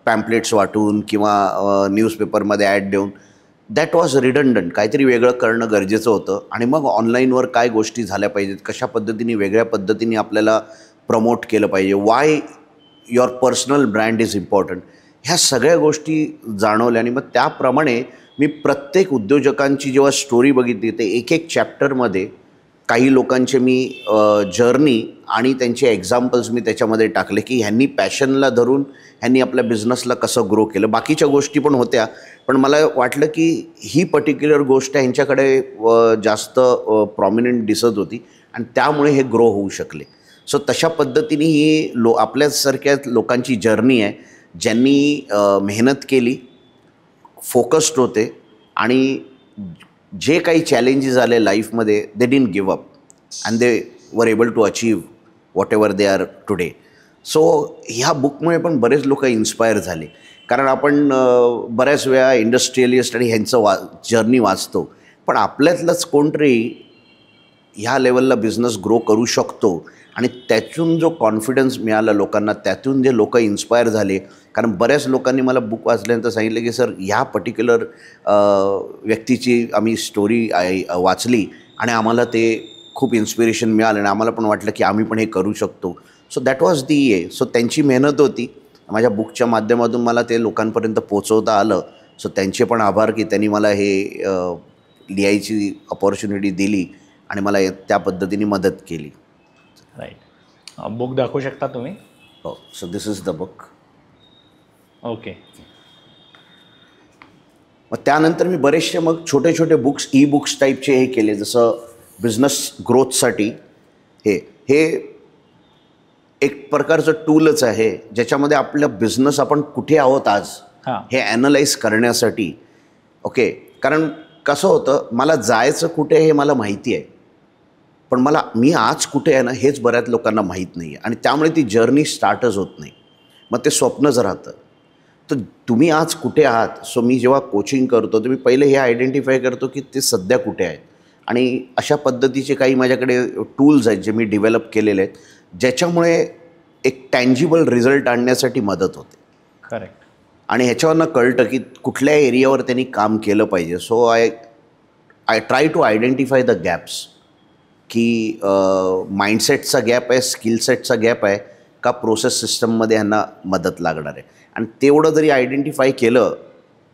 पॅम्पलेट्स वाटून किंवा न्यूजपेपरमध्ये ॲड देऊन, दॅट वॉज रिडंडंट. काहीतरी वेगळं करणं गरजेचं होतं. आणि मग ऑनलाईनवर काय गोष्टी झाल्या पाहिजेत, कशा पद्धतीने, वेगळ्या पद्धतीने आपल्याला प्रमोट केलं पाहिजे, Y your personal brand is important, ह्या सगळ्या गोष्टी जाणवल्या. आणि मग त्याप्रमाणे मी प्रत्येक उद्योजकांची जेव्हा स्टोरी बघितली, ते एक एक चॅप्टरमध्ये काही लोकांचे मी जर्नी आणि त्यांचे एक्झाम्पल्स मी त्याच्यामध्ये टाकले, की ह्यांनी पॅशनला धरून ह्यांनी आपल्या बिझनेसला कसं ग्रो केलं. बाकीच्या गोष्टी पण होत्या, पण मला वाटलं की ही पर्टिक्युलर गोष्ट ह्यांच्याकडे जास्त प्रॉमिनंट दिसत होती आणि त्यामुळे हे ग्रो होऊ शकले. सो तशा पद्धतीने ही आपल्यासारख्या लोकांची जर्नी आहे, ज्यांनी मेहनत केली, फोकस्ड होते आणि जे काही चॅलेंजेस आले लाईफमध्ये, they didn't give up and they were able to achieve whatever they are today. So ह्या बुकमुळे पण बरेच लोक इन्स्पायर झाले. कारण आपण बऱ्याच वेळा इंडस्ट्रियलिस्ट आणि ह्यांचं जर्नी वाचतो, पण आपल्यातलंच कोणतरी ह्या लेवलला बिझनेस ग्रो करू शकतो आणि त्यातून जो कॉन्फिडन्स मिळाला लोकांना, त्यातून जे लोक इन्स्पायर झाले. कारण बऱ्याच लोकांनी मला बुक वाचल्यानंतर सांगितलं की सर, ह्या पर्टिक्युलर व्यक्तीची आम्ही स्टोरी वाचली आणि आम्हाला ते खूप इन्स्पिरेशन मिळालं आणि आम्हाला पण वाटलं की आम्ही पण हे करू शकतो. So that was the so त्यांची मेहनत होती. माझ्या बुकच्या माध्यमातून मला ते लोकांपर्यंत पोचवता आलं. सो त्यांचे पण आभार की त्यांनी मला हे लिहायची अपॉर्च्युनिटी दिली आणि मला त्या पद्धतीने मदत केली. राईट. बुक दाखवू शकता तुम्ही? हो. So this is the book. Okay. मग त्यानंतर मी बरेचसे मग छोटे छोटे बुक्स, ई बुक्स टाईपचे हे केले, जसं बिझनेस ग्रोथसाठी हे एक प्रकारचं टूलच आहे, ज्याच्यामध्ये आपल्या बिझनेस आपण कुठे आहोत आज हे ॲनलाइज करण्यासाठी. ओके, कारण कसं होतं, मला जायचं कुठे हे मला माहिती आहे, पण मी आज कुठे आहे ना हेच बऱ्याच लोकांना माहीत नाही आहे आणि त्यामुळे ती जर्नी स्टार्टच होत नाही. मग ते स्वप्नच राहतं. तर तुम्ही आज कुठे आहात. सो मी जेव्हा कोचिंग करतो तर मी पहिले हे आयडेंटिफाय करतो की ते सध्या कुठे आहेत आणि अशा पद्धतीचे काही माझ्याकडे टूल्स आहेत जे मी डेव्हलप केलेले आहेत, ज्याच्यामुळे एक टँजिबल रिझल्ट आणण्यासाठी मदत होते. करेक्ट. आणि ह्याच्यावरनं कळतं की कुठल्या एरियावर त्यांनी काम केलं पाहिजे. So I try to identify the gaps, की माइंडसेटचा गॅप आहे, स्किल सेटचा गॅप आहे का, प्रोसेस सिस्टममध्ये ह्यांना मदत लागणार आहे. आणि तेवढं जरी आयडेंटिफाय केलं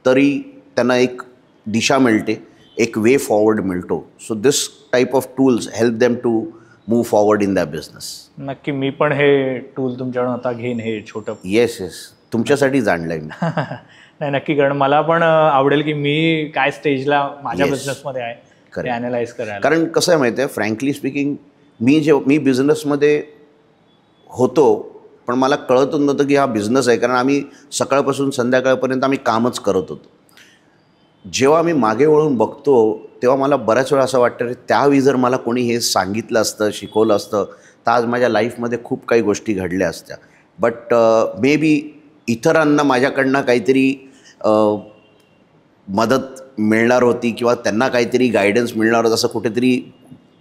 तरी त्यांना एक दिशा मिळते, एक वे फॉरवर्ड मिळतो. So this type of tools help them to move forward in the business. नक्की मी पण हे टूल तुमच्याकडून आता घेईन, हे छोटं. येस तुमच्यासाठी जाणलं आहे मी. नाही, नक्की, कारण मला पण आवडेल की मी काय स्टेजला माझ्या बिझनेसमध्ये आहे ते ॲनालाइज करायला. कारण कसं आहे माहिती आहे, फ्रँकली स्पीकिंग, मी बिझनेसमध्ये होतो पण मला कळतच नव्हतं की हा बिझनेस आहे, कारण आम्ही सकाळपासून संध्याकाळपर्यंत आम्ही कामच करत होतो. जेव्हा मी मागे वळून बघतो तेव्हा मला बऱ्याच वेळा असं वाटतं की त्यावेळी जर मला कोणी हे सांगितलं असतं, शिकवलं असतं, तर आज माझ्या लाईफमध्ये खूप काही गोष्टी घडल्या असत्या. बट मे बी इतरांना माझ्याकडनं काहीतरी मदत मिळणार होती किंवा त्यांना काहीतरी गायडन्स मिळणार होतं असं कुठेतरी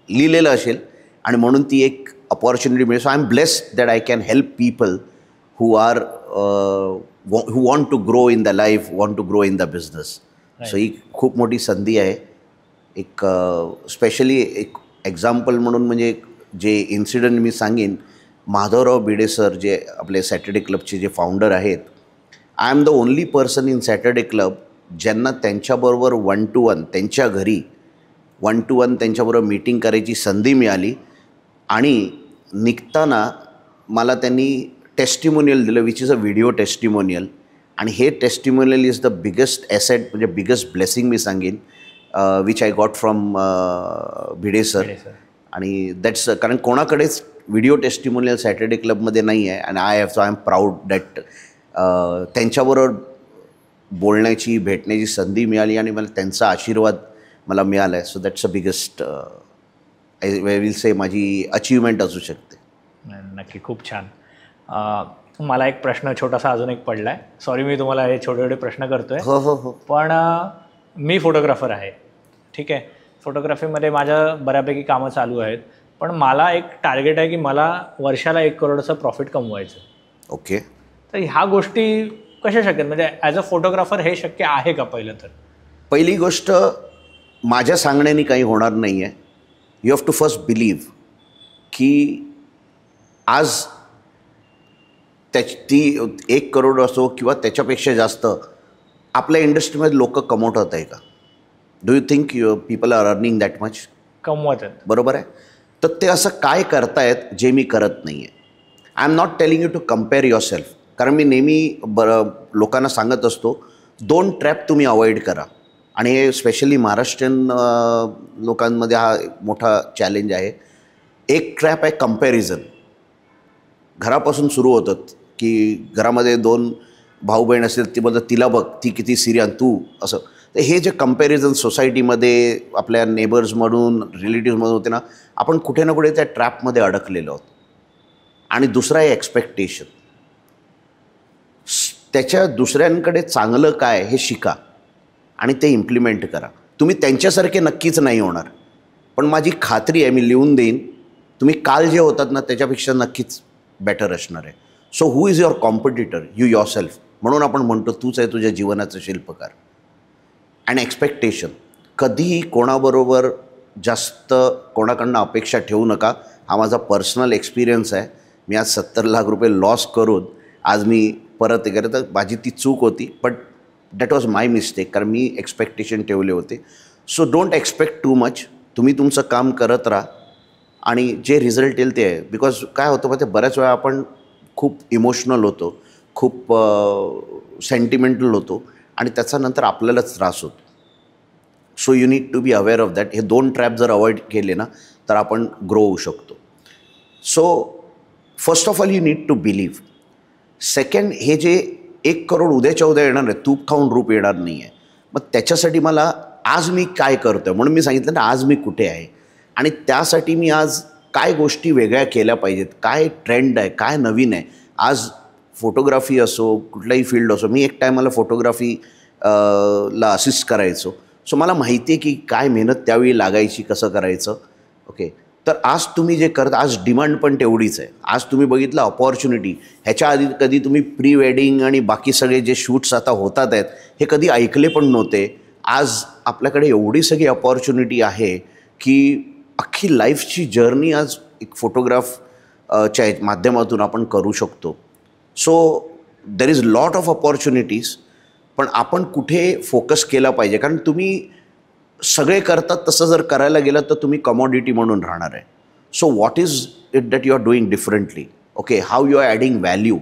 लिहिलेलं असेल आणि म्हणून ती एक अपॉर्च्युनिटी मिळेल. So I am blessed that I can help people who want to grow in the life, want to grow in the business. So ही खूप मोठी संधी आहे. एक स्पेशली एक एक्झाम्पल म्हणून म्हणजे जे इन्सिडेंट मी सांगेन, माधवराव भिडे सर जे आपले सॅटर्डे क्लबचे जे फाउंडर आहेत, I am the only person in Saturday club ज्यांना त्यांच्याबरोबर 1-to-1 त्यांच्या घरी 1-to-1 त्यांच्याबरोबर मीटिंग करायची संधी मिळाली. आणि निघताना मला त्यांनी टेस्टिमोनियल दिलं, which is a video testimonial. आणि हे testimonial is the biggest asset, म्हणजे बिगेस्ट ब्लेसिंग मी सांगेन, which I got from Bhide sir. आणि दॅट्स कारण कोणाकडेच व्हिडिओ टेस्टिमोनियल सॅटर्डे क्लबमध्ये नाही आहे. आणि आय एम प्राऊड दॅट त्यांच्याबरोबर बोलण्याची, भेटण्याची संधी मिळाली आणि मला त्यांचा आशीर्वाद मला मिळाला आहे. So that's a biggest I will say माझी अचीवमेंट असू शकते. नक्की, खूप छान. मला एक प्रश्न छोटासा अजून एक पडला आहे. सॉरी मी तुम्हाला हे छोटे छोटे प्रश्न करतो आहे. हो हो हो. पण मी फोटोग्राफर आहे, ठीक आहे. फोटोग्राफीमध्ये माझ्या बऱ्यापैकी कामं चालू आहेत. पण मला एक टार्गेट आहे की मला वर्षाला 1 करोडचं प्रॉफिट कमवायचं. ओके. तर ह्या गोष्टी कशा शक्य, म्हणजे ॲज अ फोटोग्राफर हे शक्य आहे का? पहिली गोष्ट, माझ्या सांगण्याने काही होणार नाही आहे. You have to first believe की आज ती 1 करोड असो किंवा त्याच्यापेक्षा जास्त आपल्या इंडस्ट्रीमध्ये लोक कमवतात आहे का? Do you think people are earning that much? कमवत आहेत. बरोबर आहे. तर ते असं काय करतायत जे मी करत नाही आहे. I am not telling you to compare yourself. कारण मी नेहमी लोकांना सांगत असतो 2 ट्रॅप तुम्ही अवॉइड करा. आणि हे स्पेशली महाराष्ट्रीयन लोकांमध्ये हा मोठा चॅलेंज आहे. एक ट्रॅप आहे कम्पॅरिझन. घरापासून सुरू होतात की घरामध्ये 2 भाऊ बहीण असेल, ती बोलतात तिला बघ, ती किती सिरियन, तू असं. तर हे जे कम्पॅरिझन सोसायटीमध्ये आपल्या नेबर्समधून, रिलेटिव्हमधून होते ना, आपण कुठे ना कुठे त्या ट्रॅपमध्ये अडकलेलो आहोत. आणि दुसरा आहे एक्सपेक्टेशन. त्याच्या दुसऱ्यांकडे चांगलं काय हे शिका आणि ते इम्प्लिमेंट करा. तुम्ही त्यांच्यासारखे नक्कीच नाही होणार, पण माझी खात्री आहे, मी लिहून देईन, तुम्ही काल जे होतात ना त्याच्यापेक्षा नक्कीच बेटर असणार आहे. So who is your competitor? You your self. म्हणून आपण म्हणतो तूच आहे तुझ्या जीवनाचं शिल्पकार. अँड एक्सपेक्टेशन, कधीही कोणाबरोबर जास्त कोणाकडनं अपेक्षा ठेवू नका. हा माझा पर्सनल एक्सपिरियन्स आहे. मी आज 70 लाख रुपये लॉस करून आज मी परत हे करत, तर माझी ती चूक होती, but that was my mistake, कारण मी एक्सपेक्टेशन ठेवले होते. So don't expect too much. तुम्ही तुमचं काम करत राहा आणि जे रिझल्ट येईल ते आहे. बिकॉज काय होतं मग ते बऱ्याच वेळा आपण खूप इमोशनल होतो, खूप सेंटिमेंटल होतो आणि त्याचा नंतर आपल्यालाच त्रास होतो. So you need to be aware of that. हे 2 ट्रॅप जर अवॉइड केले ना तर आपण ग्रो होऊ शकतो. So first of all you need to believe. Second, हे जे 1 करोड उद्याच्या उद्या येणार आहे, तूप खाऊन रूप येणार नाही आहे. मग त्याच्यासाठी मला आज मी काय करतो आहे, म्हणून मी सांगितलं ना आज मी कुठे आहे आणि त्यासाठी मी आज काय गोष्टी वेगळ्या केल्या पाहिजेत, काय ट्रेंड आहे, काय नवीन आहे. आज फोटोग्राफी असो, कुठलाही फील्ड असो, मी एक टायमाला फोटोग्राफी ला असिस्ट करायचो. सो मला माहिती आहे की काय मेहनत त्यावेळी लागायची, कसं करायचं. ओके. तर आज तुम्ही जे करता, आज डिमांड पण तेवढीच आहे. आज तुम्ही बघितलं अपॉर्च्युनिटी, ह्याच्या आधी कधी तुम्ही प्री वेडिंग आणि बाकी सगळे जे शूट्स आता होतात आहेत हे कधी ऐकले पण नव्हते. आज आपल्याकडे एवढी सगळी अपॉर्च्युनिटी आहे की अख्खी लाईफची जर्नी आज एक फोटोग्राफच्या माध्यमातून आपण करू शकतो. So there is lot of opportunities, पण आपण कुठे फोकस केला पाहिजे. कारण तुम्ही सगळे करतात तसं जर करायला गेलं तर तुम्ही कमॉडिटी म्हणून राहणार आहे. So what is it that you are doing differently. Okay, how you are adding value.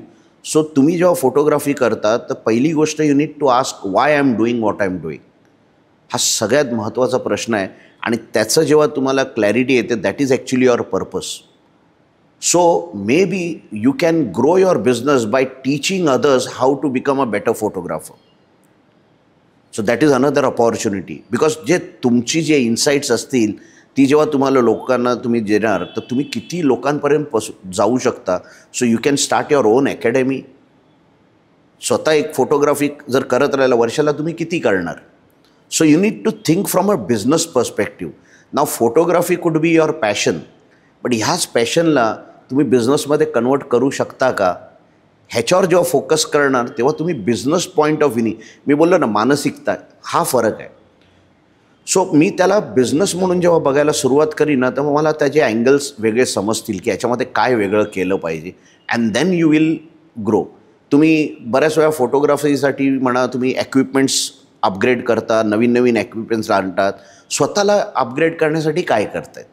So तुम्ही जेव्हा फोटोग्राफी करता तर पहिली गोष्ट you need to ask why I am doing what I am doing. हा सगळ्यात महत्त्वाचा प्रश्न आहे आणि त्याचं जेव्हा तुम्हाला क्लॅरिटी येते that is actually your purpose. So maybe you can grow your business by teaching others how to become a better photographer. So that is another opportunity. Because जे तुमची जे इन्साईट्स असतील ती जेव्हा तुम्हाला लोकांना तुम्ही देणार तर तुम्ही किती लोकांपर्यंत जाऊ शकता. So you can start your on academy. स्वतः एक फोटोग्राफी जर करत राहिला वर्षाला तुम्ही किती करणार. So you need to think from a business perspective. नाव photography could be your passion, but ह्याच पॅशनला तुम्ही बिझनेसमध्ये कन्वर्ट करू शकता का, ह्याच्यावर जेव्हा फोकस करणार तेव्हा तुम्ही बिझनेस पॉईंट ऑफ व्ह्यूनी, मी बोललो ना मानसिकता, हा फरक आहे. सो मी त्याला बिझनेस म्हणून जेव्हा बघायला सुरुवात करीन ना तेव्हा मला त्याचे अँगल्स वेगळे समजतील की याच्यामध्ये काय वेगळं केलं पाहिजे. And then you will grow. तुम्ही बऱ्याच वेळा फोटोग्राफीसाठी म्हणा तुम्ही इक्विपमेंट्स अपग्रेड करता, नवीन नवीन इक्विपमेंट्स आणतात. स्वतःला अपग्रेड करण्यासाठी काय करतायत.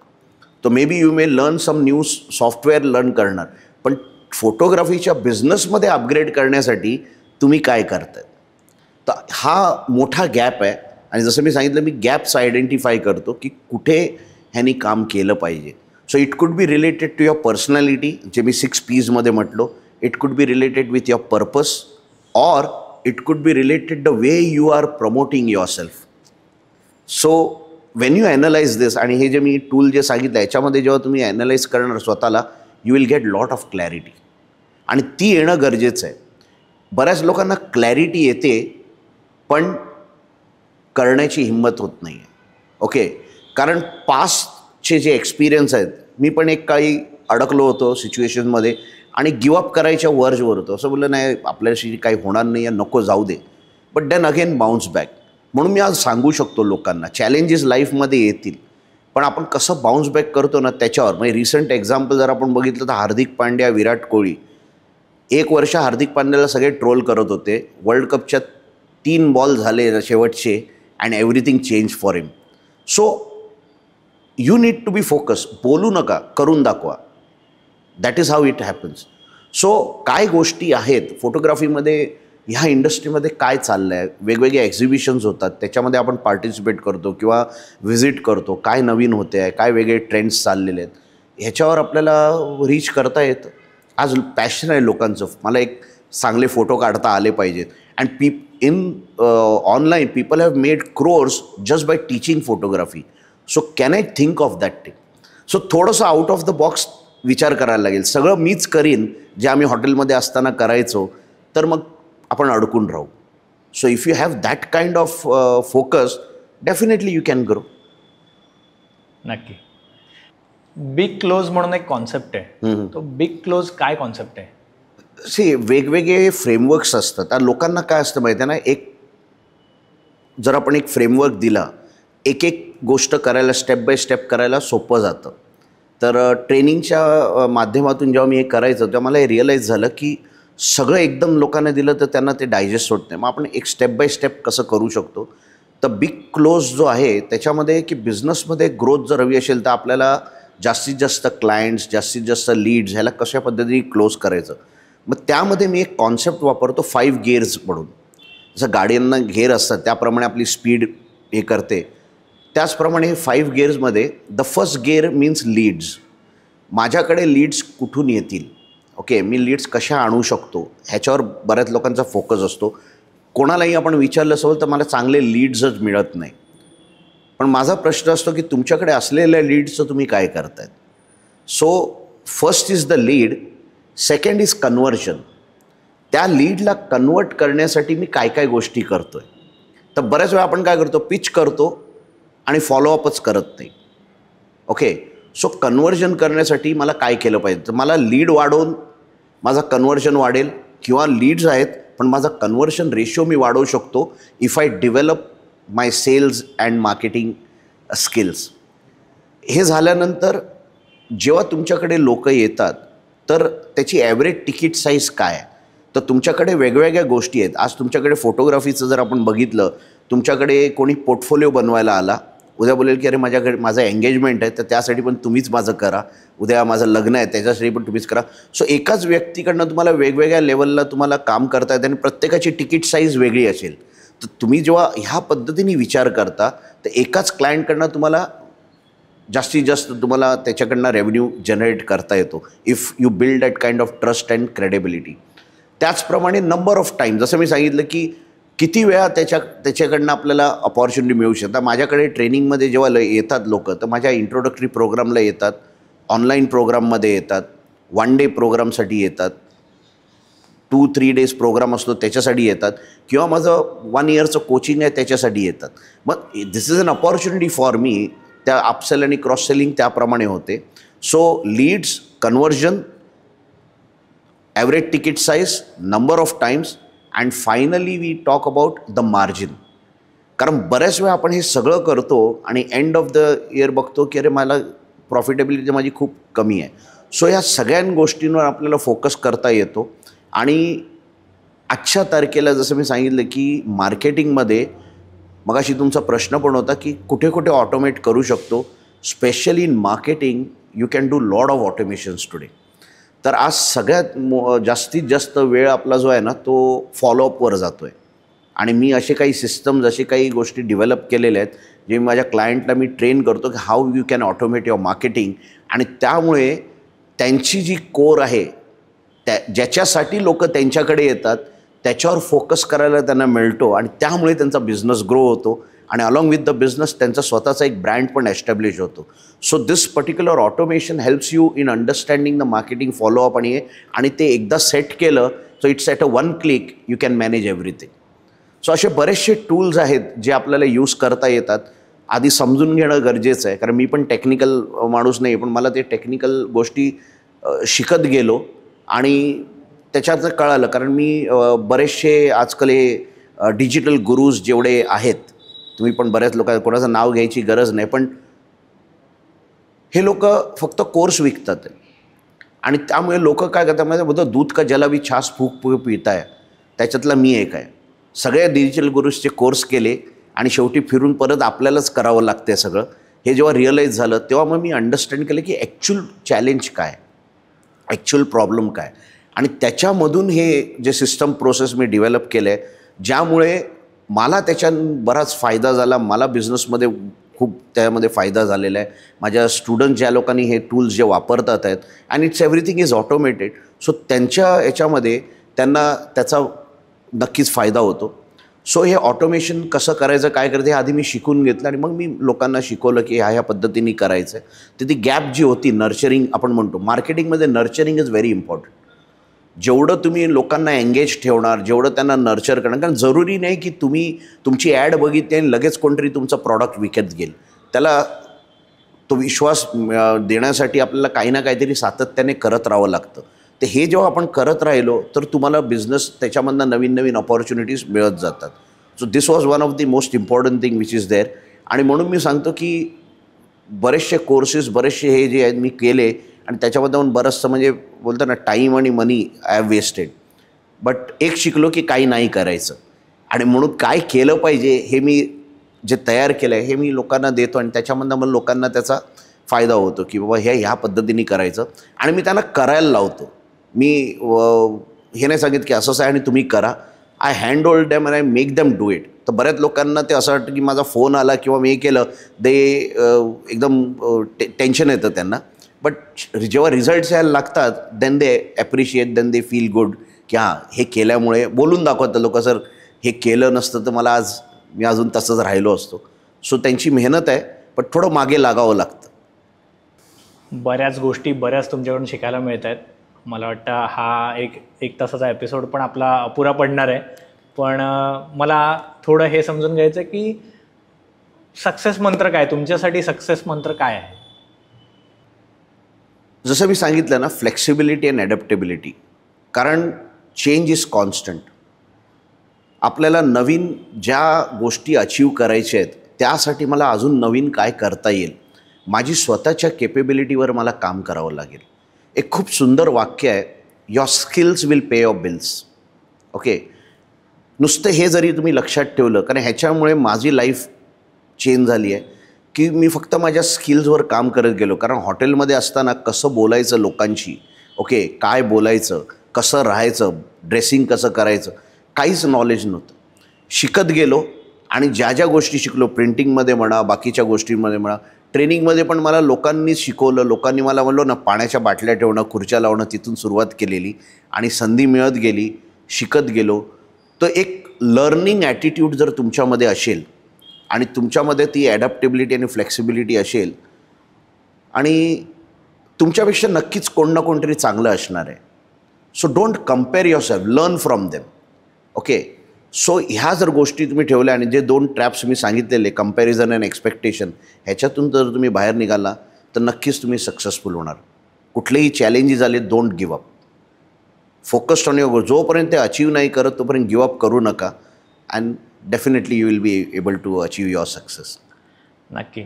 तर maybe you may learn some new software learn करणार, पण फोटोग्राफीच्या बिझनेसमध्ये अपग्रेड करण्यासाठी तुम्ही काय करताय? तर हा मोठा गॅप आहे. आणि जसं मी सांगितलं, मी गॅप्स आयडेंटिफाय करतो की कुठे ह्यांनी काम केलं पाहिजे. So it could be related to your personality, जे मी 6 P's म्हटलो. It could be related with your purpose, or it could be related the way you are promoting yourself. So when you analyse this, आणि हे जे मी tool जे सांगितलं याच्यामध्ये जेव्हा तुम्ही ॲनलाइज करणार स्वतःला, you will get lot of clarity, आणि ती येणं गरजेचं आहे. बऱ्याच लोकांना क्लॅरिटी येते पण करण्याची हिंमत होत नाही आहे. ओके, कारण पास्टचे जे एक्सपिरियन्स आहेत, मी पण एक काळी अडकलो होतो सिच्युएशनमध्ये आणि गिवअप करायच्या वर्जवर होतो. असं बोललं नाही आपल्याशी काही होणार नाही आहे, नको जाऊ दे, but then again bounce back. म्हणून मी आज सांगू शकतो लोकांना, चॅलेंजेस लाईफमध्ये येतील, पण आपण कसं बाउन्स बॅक करतो ना त्याच्यावर. म्हणजे रिसेंट एक्झाम्पल जर आपण बघितलं तर हार्दिक पांड्या, विराट कोहली. 1 वर्ष हार्दिक पांड्याला सगळे ट्रोल करत होते. वर्ल्ड कपच्या 3 बॉल झाले शेवटचे, and everything change for him. So you need to be focus. बोलू नका, करून दाखवा. That is how it happens. So काय गोष्टी आहेत फोटोग्राफीमध्ये, ह्या इंडस्ट्रीमध्ये काय चाललं आहे, वेगवेगळे एक्झिबिशन्स होतात, त्याच्यामध्ये आपण पार्टिसिपेट करतो किंवा व्हिजिट करतो, काय नवीन होते आहे, काय वेगळे ट्रेंड्स चाललेले आहेत, ह्याच्यावर आपल्याला रीच करता येतं. आज पॅशन आहे लोकांचं, मला एक चांगले फोटो काढता आले पाहिजेत. And online people have made crores just by teaching photography. So can I think of that thing? So थोडंसं आउट ऑफ द बॉक्स विचार करायला लागेल. सगळं मीच करीन जे आम्ही हॉटेलमध्ये असताना करायचो, तर मग आपण अडकून राहू. So if you have that kind of focus, definitely you can grow. नक्की. बिग क्लोज म्हणून एक कॉन्सेप्ट आहे, तो बिग क्लोज काय कॉन्सेप्ट आहे? वेगवेगळे फ्रेमवर्क्स असतात. त्या लोकांना काय असतं माहिती आहे ना, जर आपण एक फ्रेमवर्क दिला, एक गोष्ट करायला, स्टेप बाय स्टेप करायला सोपं जातं. तर ट्रेनिंगच्या माध्यमातून जेव्हा मी हे करायचं, तेव्हा मला हे रिअलाईज झालं की सगळं एकदम लोकांना दिलं तर त्यांना ते डायजेस्ट होत नाही. मग आपण एक स्टेप बाय स्टेप कसं करू शकतो. तर बिग क्लोज जो आहे त्याच्यामध्ये की बिझनेसमध्ये ग्रोथ जर हवी असेल तर आपल्याला जास्तीत जास्त क्लायंट्स, जास्तीत जास्त लीड्स ह्याला कशा पद्धतीने क्लोज करायचं. मग त्यामध्ये मी एक कॉन्सेप्ट वापरतो 5 gears म्हणून. जसं गाड्यांना घेर असतात त्याप्रमाणे आपली स्पीड हे करते, त्याचप्रमाणे 5 gearsमध्ये the first gear means leads. माझ्याकडे लीड्स कुठून येतील, ओके, मी लीड्स कशा आणू शकतो ह्याच्यावर बऱ्याच लोकांचा फोकस असतो. कोणालाही आपण विचारलं असेल तर मला चांगले लीड्सच मिळत नाही. पण माझा प्रश्न असतो की तुमच्याकडे असलेल्या लीड्सचं तुम्ही काय करतायत. So first is the lead, second is conversion. त्या लीडला कन्वर्ट करण्यासाठी मी काय काय गोष्टी करतो आहे. तर बऱ्याच वेळा आपण काय करतो, पिच करतो आणि फॉलोअपच करत नाही. ओके, सो कन्व्हर्जन करण्यासाठी मला काय केलं पाहिजे. तर मला लीड वाढवून माझा कन्व्हर्जन वाढेल, किंवा लीड्स आहेत पण माझा कन्व्हर्जन रेशो मी वाढवू शकतो if I develop my sales and marketing skills. हे झाल्यानंतर जेव्हा तुमच्याकडे लोक येतात तर त्याची ॲव्हरेज तिकीट साईज काय आहे. तर तुमच्याकडे वेगवेगळ्या गोष्टी आहेत. आज तुमच्याकडे फोटोग्राफीचं जर आपण बघितलं, तुमच्याकडे कोणी पोर्टफोलिओ बनवायला आला, उद्या बोलेल की अरे माझ्याकडे माझं एंगेजमेंट आहे तर त्यासाठी पण तुम्हीच माझं करा, उद्या माझं लग्न आहे त्याच्यासाठी पण तुम्हीच करा. सो एकाच व्यक्तीकडनं तुम्हाला वेगवेगळ्या लेवलला तुम्हाला काम करता येतं आणि प्रत्येकाची तिकीट साईज वेगळी असेल. तर तुम्ही जेव्हा ह्या पद्धतीने विचार करता तर एकाच क्लायंटकडनं तुम्हाला जास्तीत जास्त तुम्हाला त्याच्याकडनं रेव्हेन्यू जनरेट करता येतो if you build that kind of trust and credibility. त्याचप्रमाणे नंबर ऑफ टाईम, जसं मी सांगितलं की किती वेळा त्याच्याकडनं आपल्याला अपॉर्च्युनिटी मिळू शकतात. माझ्याकडे ट्रेनिंगमध्ये जेव्हा येतात लोक, तर माझ्या इंट्रोडक्टरी प्रोग्रामला येतात, ऑनलाईन प्रोग्राममध्ये येतात, 1 डे प्रोग्रामसाठी येतात, 2-3 डेज प्रोग्राम असतो त्याच्यासाठी येतात, किंवा माझं 1 इयरचं कोचिंग आहे त्याच्यासाठी येतात. मग this is an opportunity for me. त्या अपसेल आणि क्रॉस सेलिंग त्याप्रमाणे होते. So leads, conversion, average ticket size, number of times, and finally we talk about the margin. कारण बऱ्याच वेळा आपण हे सगळं करतो आणि एंड ऑफ द इयर बघतो की अरे मला प्रॉफिटेबिलिटी माझी खूप कमी आहे. सो या सगळ्या गोष्टींवर आपल्याला फोकस करता येतो. आणि आजच्या तारखेला जसं मी सांगितलं की मार्केटिंगमध्ये, मगाशी तुमचा प्रश्न पण होता की कुठे कुठे ऑटोमेट करू शकतो. Specially in marketing you can do lot of automations today. तर आज सगळ्यात जास्तीत जास्त वेळ आपला जो आहे ना तो फॉलोअपवर जातो आहे. आणि मी असे काही सिस्टम्स, असे काही गोष्टी डेव्हलप केलेल्या आहेत जे माझ्या क्लायंटला मी ट्रेन करतो की how you can automate your marketing. आणि त्यामुळे त्यांची जी कोर आहे, ज्याच्यासाठी लोक त्यांच्याकडे येतात त्याच्यावर फोकस करायला त्यांना मिळतो आणि त्यामुळे त्यांचा बिझनेस ग्रो होतो आणि अलॉंग विथ द बिझनेस त्यांचा स्वतःचा एक ब्रँड पण एस्टॅब्लिश होतो. So this particular automation helps you in understanding the marketing follow up आणि ते एकदा सेट केलं so it's at a one click you can manage everything. So असे बरेचसे टूल्स आहेत जे आपल्याला यूज करता येतात. आधी समजून घेणं गरजेचं आहे, कारण मी पण टेक्निकल माणूस नाही, पण मला ते टेक्निकल गोष्टी शिकत गेलो आणि त्याच्यात कळालं. कारण मी बरेचसे आजकाल हे डिजिटल गुरुज जेवढे आहेत, तुम्ही पण बऱ्याच लोक, कोणाचं नाव घ्यायची गरज नाही, पण हे लोक फक्त कोर्स विकतात आणि त्यामुळे लोक काय करतात म्हणजे बोलतो दूध का जलावी छास फूक पिताय. त्याच्यातला मी एक आहे. सगळ्या डिजिटल गुरुजचे कोर्स केले आणि शेवटी फिरून परत आपल्यालाच करावं लागते सगळं. हे जेव्हा रिअलाईज झालं तेव्हा मग मी अंडरस्टँड केलं की ॲक्च्युअल चॅलेंज काय, ॲक्च्युअल प्रॉब्लेम काय. आणि त्याच्यामधून हे जे सिस्टम प्रोसेस मी डेव्हलप केलं आहे, ज्यामुळे मला त्याच्यात बराच फायदा झाला. मला बिझनेसमध्ये खूप त्यामध्ये फायदा झालेला आहे. माझ्या स्टुडंट ज्या लोकांनी हे टूल्स जे वापरतात आहेत and it's everything is automated. So त्यांच्या याच्यामध्ये त्यांना त्याचा नक्कीच फायदा होतो. सो हे ऑटोमेशन कसं करायचं, काय करायचं हे आधी मी शिकून घेतलं आणि मग मी लोकांना शिकवलं की ह्या पद्धतीने करायचं आहे. तर ती गॅप जी होती नर्चरिंग, आपण म्हणतो मार्केटिंगमध्ये नर्चरिंग इज व्हेरी इम्पॉर्टंट. जेवढं तुम्ही लोकांना एंगेज ठेवणार, जेवढं त्यांना नर्चर करणार, कारण जरुरी नाही की तुम्ही तुमची ॲड बघितली आणि लगेच कोणतरी तुमचं प्रॉडक्ट विकत घेईल. त्याला तो विश्वास देण्यासाठी आपल्याला काही ना काहीतरी सातत्याने करत राहावं लागतं. तर हे जेव्हा आपण करत राहिलो तर तुम्हाला बिझनेस त्याच्यामधनं नवीन नवीन अपॉर्च्युनिटीज मिळत जातात. So this was one of the most important thing which is there. आणि म्हणून मी सांगतो की बरेचसे कोर्सेस, बरेचसे हे जे आहेत मी केले आणि त्याच्यामध्ये बरंचसं म्हणजे बोलतो ना टाईम आणि money I have wasted. But एक शिकलो की काही नाही करायचं आणि म्हणून काय केलं पाहिजे हे मी जे तयार केलं आहे हे मी लोकांना देतो आणि त्याच्यामधनं मग लोकांना त्याचा फायदा होतो की बाबा ह्या पद्धतीने करायचं आणि मी त्यांना करायला लावतो. मी हे नाही सांगित की असंच आहे आणि तुम्ही करा. I hand hold them and I make them do it. तर बऱ्याच लोकांना ते असं वाटतं की माझा फोन आला किंवा मी हे केलं ते एकदम टेन्शन येतं त्यांना. बट जेव्हा रिझल्ट्स यायला लागतात then they appreciate, then they feel good की हां हे केल्यामुळे बोलून दाखवतं लोक, सर हे केलं नसतं तर मला आज मी अजून तसंच राहिलो असतो. सो त्यांची मेहनत आहे पण थोडं मागे लागावं लागतं. बऱ्याच गोष्टी बऱ्याच तुमच्याकडून शिकायला मिळत आहेत. मला वाटतं हा एक तासाचा एपिसोड पण आपला अपुरा पडणार आहे. पण मला थोडं हे समजून घ्यायचं की सक्सेस मंत्र काय, तुमच्यासाठी सक्सेस मंत्र काय आहे? जसं मी सांगितलं ना, फ्लेक्सिबिलिटी अँड ॲडॅप्टेबिलिटी. कारण चेंज इज कॉन्स्टंट. आपल्याला नवीन ज्या गोष्टी अचीव करायच्या आहेत त्यासाठी मला अजून नवीन काय करता येईल, माझी स्वतःच्या केपेबिलिटीवर मला काम करावं लागेल. एक खूप सुंदर वाक्य आहे, your skills will pay your bills. Okay, नुसतं हे जरी तुम्ही लक्षात ठेवलं, कारण ह्याच्यामुळे माझी लाईफ चेंज झाली आहे की मी फक्त माझ्या स्किल्सवर काम करत गेलो. कारण हॉटेलमध्ये असताना कसं बोलायचं लोकांशी, ओके, काय बोलायचं, कसं राहायचं, ड्रेसिंग कसं करायचं, काहीच नॉलेज नव्हतं. शिकत गेलो आणि ज्या ज्या गोष्टी शिकलो, प्रिंटिंगमध्ये म्हणा, बाकीच्या गोष्टींमध्ये म्हणा, ट्रेनिंगमध्ये पण मला लोकांनी शिकवलं. लोकांनी मला म्हणलो ना, पाण्याच्या बाटल्या ठेवणं, खुर्च्या लावणं, तिथून सुरुवात केलेली आणि संधी मिळत गेली, शिकत गेलो. तर एक लर्निंग ॲटिट्यूड जर तुमच्यामध्ये असेल आणि तुमच्यामध्ये ती ॲडॅप्टेबिलिटी आणि फ्लेक्सिबिलिटी असेल आणि तुमच्यापेक्षा नक्कीच कोण ना कोणतरी चांगलं असणार आहे. So don't compare yourself, learn from them. Okay, so ह्या जर गोष्टी तुम्ही ठेवल्या आणि जे 2 ट्रॅप्स मी सांगितलेले, कंपॅरिझन अँड एक्सपेक्टेशन, ह्याच्यातून जर तुम्ही बाहेर निघाला तर नक्कीच तुम्ही सक्सेसफुल होणार. कुठलेही चॅलेंजेस आले, don't give up. Focused on your गोल. जोपर्यंत ते अचीव नाही करत तोपर्यंत गिव्ह अप करू नका and definitely you will be able to achieve your success. नक्की.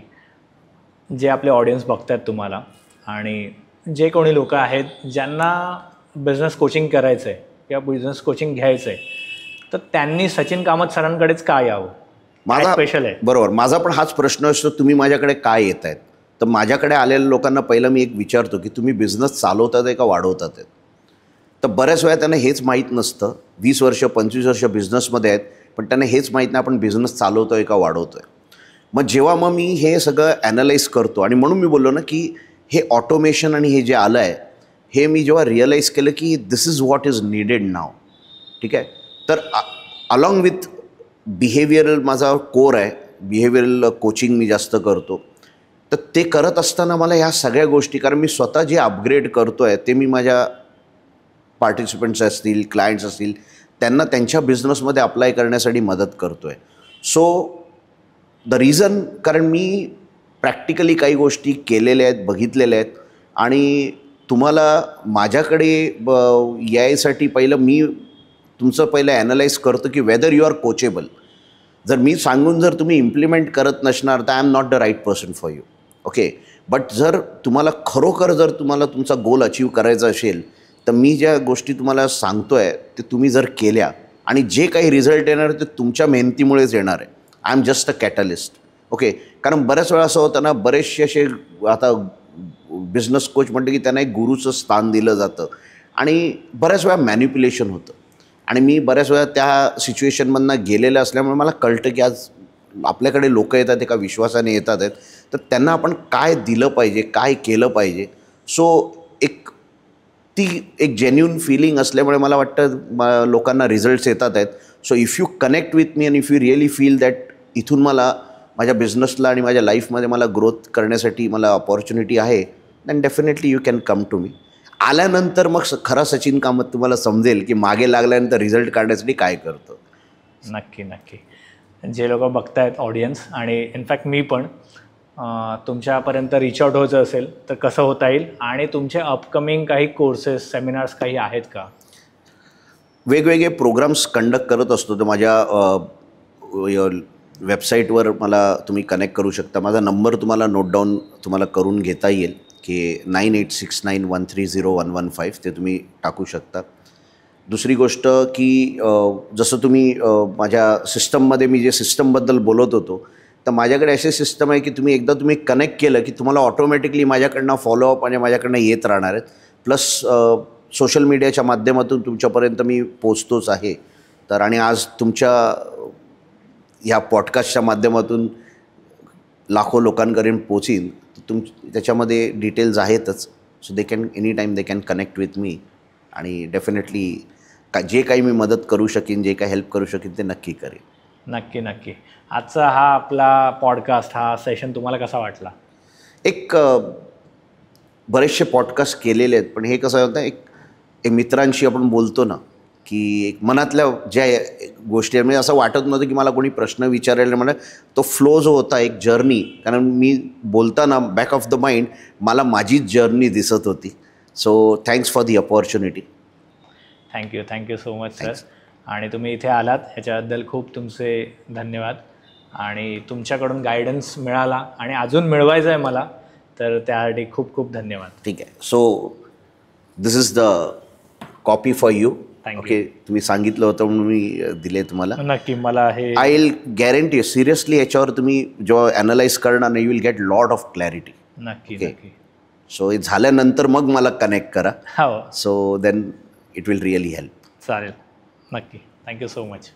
जे आपले ऑडियन्स बघतात तुम्हाला आणि जे कोणी लोक आहेत ज्यांना बिझनेस कोचिंग करायचं आहे किंवा बिझनेस कोचिंग घ्यायचं आहे, तर त्यांनी सचिन कामत सरांकडेच का यावं? माझा स्पेशल आहे. बरोबर, माझा पण हाच प्रश्न असतो, तुम्ही माझ्याकडे काय येत आहेत? तर माझ्याकडे आलेल्या लोकांना पहिलं मी एक विचारतो की तुम्ही बिझनेस चालवतात आहे का वाढवतात आहेत. तर बऱ्याच वेळा त्यांना हेच माहीत नसतं. 20 वर्ष 25 वर्ष बिझनेसमध्ये आहेत, पण त्यांना हेच माहीत नाही आपण बिझनेस चालवतो आहे का वाढवतो आहे. मग जेव्हा मी हे सगळं ॲनालाइज करतो, आणि म्हणून मी बोललो ना की हे ऑटोमेशन आणि हे जे आलं आहे, हे मी जेव्हा रिअलाईज केलं की दिस इज व्हॉट इज नीडेड नाव. ठीक आहे. तर अलॉंग विथ बिहेवियरल माझा कोर आहे, बिहेवियरल कोचिंग मी जास्त करतो. तर ते करत असताना मला ह्या सगळ्या गोष्टी, कारण मी स्वतः जे अपग्रेड करतो आहे ते मी माझ्या पार्टिसिपंट्स असतील, क्लायंट्स असतील, त्यांना त्यांच्या बिझनेसमध्ये अप्लाय करण्यासाठी मदत करतो आहे. सो द रिझन, कारण मी प्रॅक्टिकली काही गोष्टी केलेल्या आहेत, बघितलेल्या आहेत, आणि तुम्हाला माझ्याकडे यायसाठी पहिलं मी तुमचं पहिलं ॲनालाइज करतो की वेदर यू आर कोचेबल. जर मी सांगून जर तुम्ही इम्प्लिमेंट करत नसणार तर I am not the right person for you. Okay. But जर तुम्हाला खरोखर जर तुम्हाला तुमचा गोल अचीव करायचा असेल तर मी ज्या गोष्टी तुम्हाला सांगतो आहे ते तुम्ही जर केल्या, आणि जे काही रिझल्ट येणार ते तुमच्या मेहनतीमुळेच येणार आहे. I am just a catalyst. Okay. कारण बऱ्याच वेळा असं होतं ना, बरेचसे असे आता बिझनेस कोच म्हणते की त्यांना एक गुरुचं स्थान दिलं जातं, आणि बऱ्याच वेळा मॅनिप्युलेशन होतं. आणि मी बऱ्याच वेळा त्या सिच्युएशनमधनं गेलेलं असल्यामुळे मला कळतं की आज आपल्याकडे लोक येतात एका विश्वासाने येतात आहेत, तर त्यांना आपण काय दिलं पाहिजे, काय केलं पाहिजे. सो ती एक जेन्युइन फिलिंग असल्यामुळे मला वाटतं लोकांना रिझल्ट्स येतात आहेत. So if you connect with me, आणि if you really feel that इथून मला माझ्या बिझनेसला आणि माझ्या लाईफमध्ये मला ग्रोथ करण्यासाठी मला अपॉर्च्युनिटी आहे, then definitely you can come to me. आल्यानंतर मग खरा सचिन कामत तुम्हाला समजेल की मागे लागल्यानंतर रिझल्ट काढण्यासाठी काय करतो. नक्की नक्की. जे लोक बघतायत ऑडियन्स, आणि इनफॅक्ट मी पण, तुमच्यापर्यंत रीच आउट व्हायचं असेल तर कसं होता येईल, आणि तुमचे अपकमिंग काही कोर्सेस, सेमिनार्स काही आहेत का? वेगवेगळे प्रोग्राम्स कंडक्ट करत असतो. तर माझ्या वेबसाईटवर मला तुम्ही कनेक्ट करू शकता. माझा नंबर तुम्हाला नोट डाऊन तुम्हाला करून घेता येईल की 9869130115, ते तुम्ही टाकू शकता. दुसरी गोष्ट की जसं तुम्ही माझ्या सिस्टममध्ये मी जे सिस्टमबद्दल बोलत होतो, तर माझ्याकडे अशी सिस्टम आहे की तुम्ही कनेक्ट केलं की तुम्हाला ऑटोमॅटिकली माझ्याकडनं फॉलोअप आणि माझ्याकडनं येत राहणार आहेत. प्लस सोशल मीडियाच्या माध्यमातून तुमच्यापर्यंत मी पोचतोच आहे. तर आणि आज तुमच्या ह्या पॉडकास्टच्या माध्यमातून लाखो लोकांपर्यंत पोचीन. त्याच्यामध्ये डिटेल्स आहेतच. So they can any time they can connect with me, आणि डेफिनेटली जे काही मी मदत करू शकीन, जे काही हेल्प करू शकीन ते नक्की करेन. नक्की नक्की. आजचा हा आपला पॉडकास्ट, हा सेशन तुम्हाला कसा वाटला? एक बरेचसे पॉडकास्ट केलेले आहेत, पण हे कसं होतं, एक मित्रांशी आपण बोलतो ना, की एक मनातल्या ज्या गोष्टी आहेत, म्हणजे असं वाटत नव्हतं की मला कोणी प्रश्न विचारायला, म्हणजे तो फ्लो जो होता, एक जर्नी, कारण मी बोलताना बॅक ऑफ द माइंड मला माझीच जर्नी दिसत होती. So thanks for the opportunity. Thank you so much sir. आणि तुम्ही इथे आलात ह्याच्याबद्दल खूप तुमचे धन्यवाद. आणि तुमच्याकडून गायडन्स मिळाला आणि अजून मिळवायचं आहे मला, तर त्यासाठी खूप खूप धन्यवाद. ठीक आहे. So this is the copy for you. Okay. तुम्ही सांगितलं होतं म्हणून मी दिले तुम्हाला. नक्की. मला हे आय विल गॅरंटी सिरियसली, याच्यावर तुम्ही जेव्हा ॲनालाइज करणार ना, you will get lot of clarity. नक्की नक्की. सो हे झाल्यानंतर मग मला कनेक्ट करा. हो. So then it will really help. चालेल. नक्की. Thank you so much.